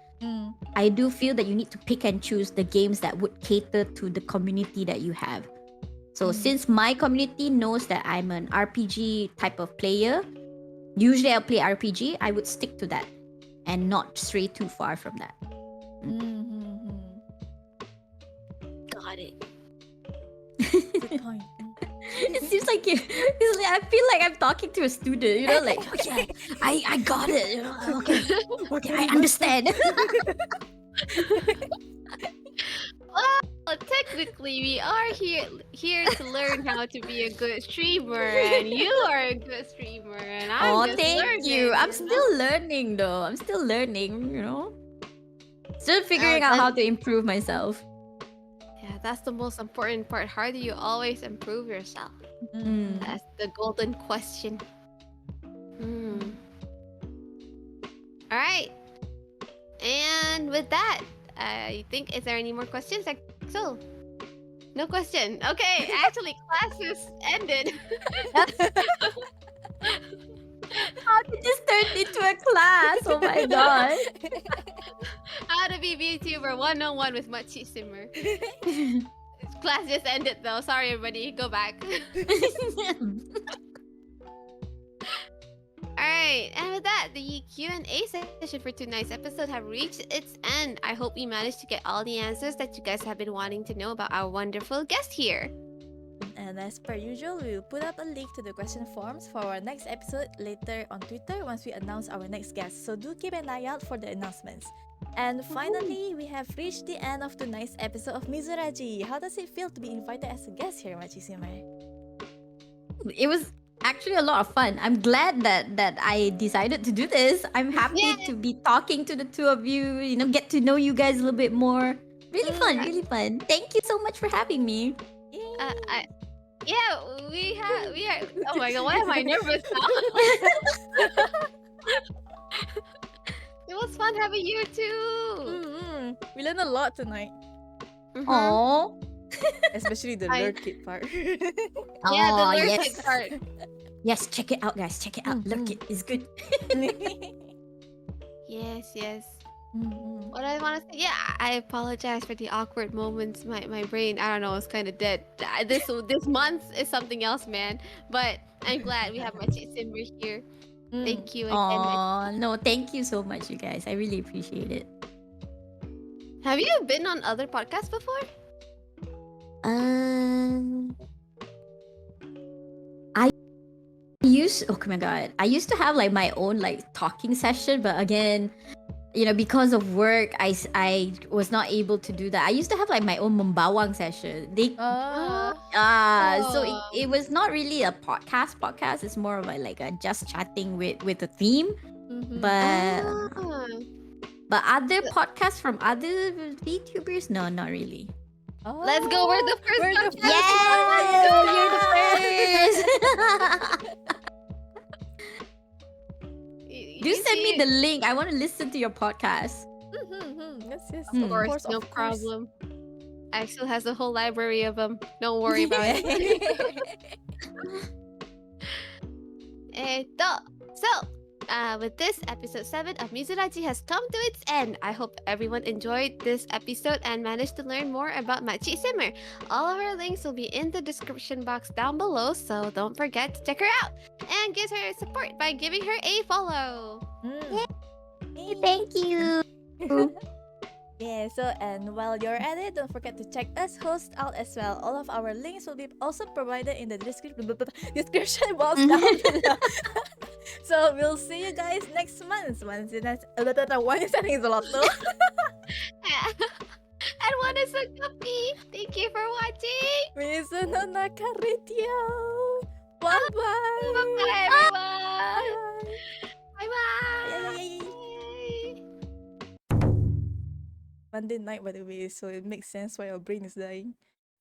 I do feel that you need to pick and choose the games that would cater to the community that you have. So since my community knows that I'm an RPG type of player, usually I'll play RPG, I would stick to that and not stray too far from that. Got it. Good point. It seems like I feel like I'm talking to a student, you know, like, okay, I got it, you know, okay, I understand. Well, technically, we are here to learn how to be a good streamer, and you are a good streamer, and I'm just thank learning. you. I'm know? still learning though. I'm still learning, you know. Still figuring out that- how to improve myself. Yeah, that's the most important part. How do you always improve yourself? That's the golden question. All right. And with that, I think, is there any more questions? Axel? No question. Okay, actually, class is ended. How did this turn into a class? Oh my god. How to be VTuber 101 with Makcik Simmer. Class just ended though. Sorry, everybody. Go back. Alright, and with that, the Q&A session for tonight's episode have reached its end. I hope we managed to get all the answers that you guys have been wanting to know about our wonderful guest here. And as per usual, we will put up a link to the question forms for our next episode later on Twitter once we announce our next guest. So do keep an eye out for the announcements. And finally, we have reached the end of tonight's episode of Mizuraji. How does it feel to be invited as a guest here, Makcik Simmer? It was actually a lot of fun. I'm glad that I decided to do this. I'm happy to be talking to the two of you, you know, get to know you guys a little bit more. Really fun, really fun. Thank you so much for having me. We are. Oh my god, why am I nervous now? It was fun having you too. We learned a lot tonight, Oh, especially the I- lurk it part. Yeah, the lurk yes. it part. Yes, check it out, guys. Check it out. Look, it is good. Yes. What I want to say, I apologize for the awkward moments. My brain, I don't know, is kind of dead. This month is something else, man. But I'm glad we have Makcik Simmer here. Thank you again. Oh no, thank you so much, you guys. I really appreciate it. Have you been on other podcasts before? Oh my god, I used to have like my own like talking session, but again, you know, because of work, I was not able to do that. I used to have like my own membawang session. So it was not really a podcast. It's more of like a just chatting with a theme. But other podcasts from other VTubers, no, not really. Let's go. We're the first podcast. Yes, you're the first. You send me the link. I want to listen to your podcast. Yes. Of course, no problem. Axel has a whole library of them. Don't worry about it. With this, episode 7 of Mizuraji has come to its end. I hope everyone enjoyed this episode and managed to learn more about Makcik Simmer. All of her links will be in the description box down below, so don't forget to check her out and give her support by giving her a follow. Thank you. Yeah, so and while you're at it, don't forget to check us hosts out as well. All of our links will be also provided in the description box down below. So we'll see you guys next month. One is setting is a lot too. And one is a copy. Thank you for watching. Mizu no Naka Radio. Bye-bye. Bye-bye, everyone. Bye-bye. Monday night, by the way, so it makes sense why your brain is dying.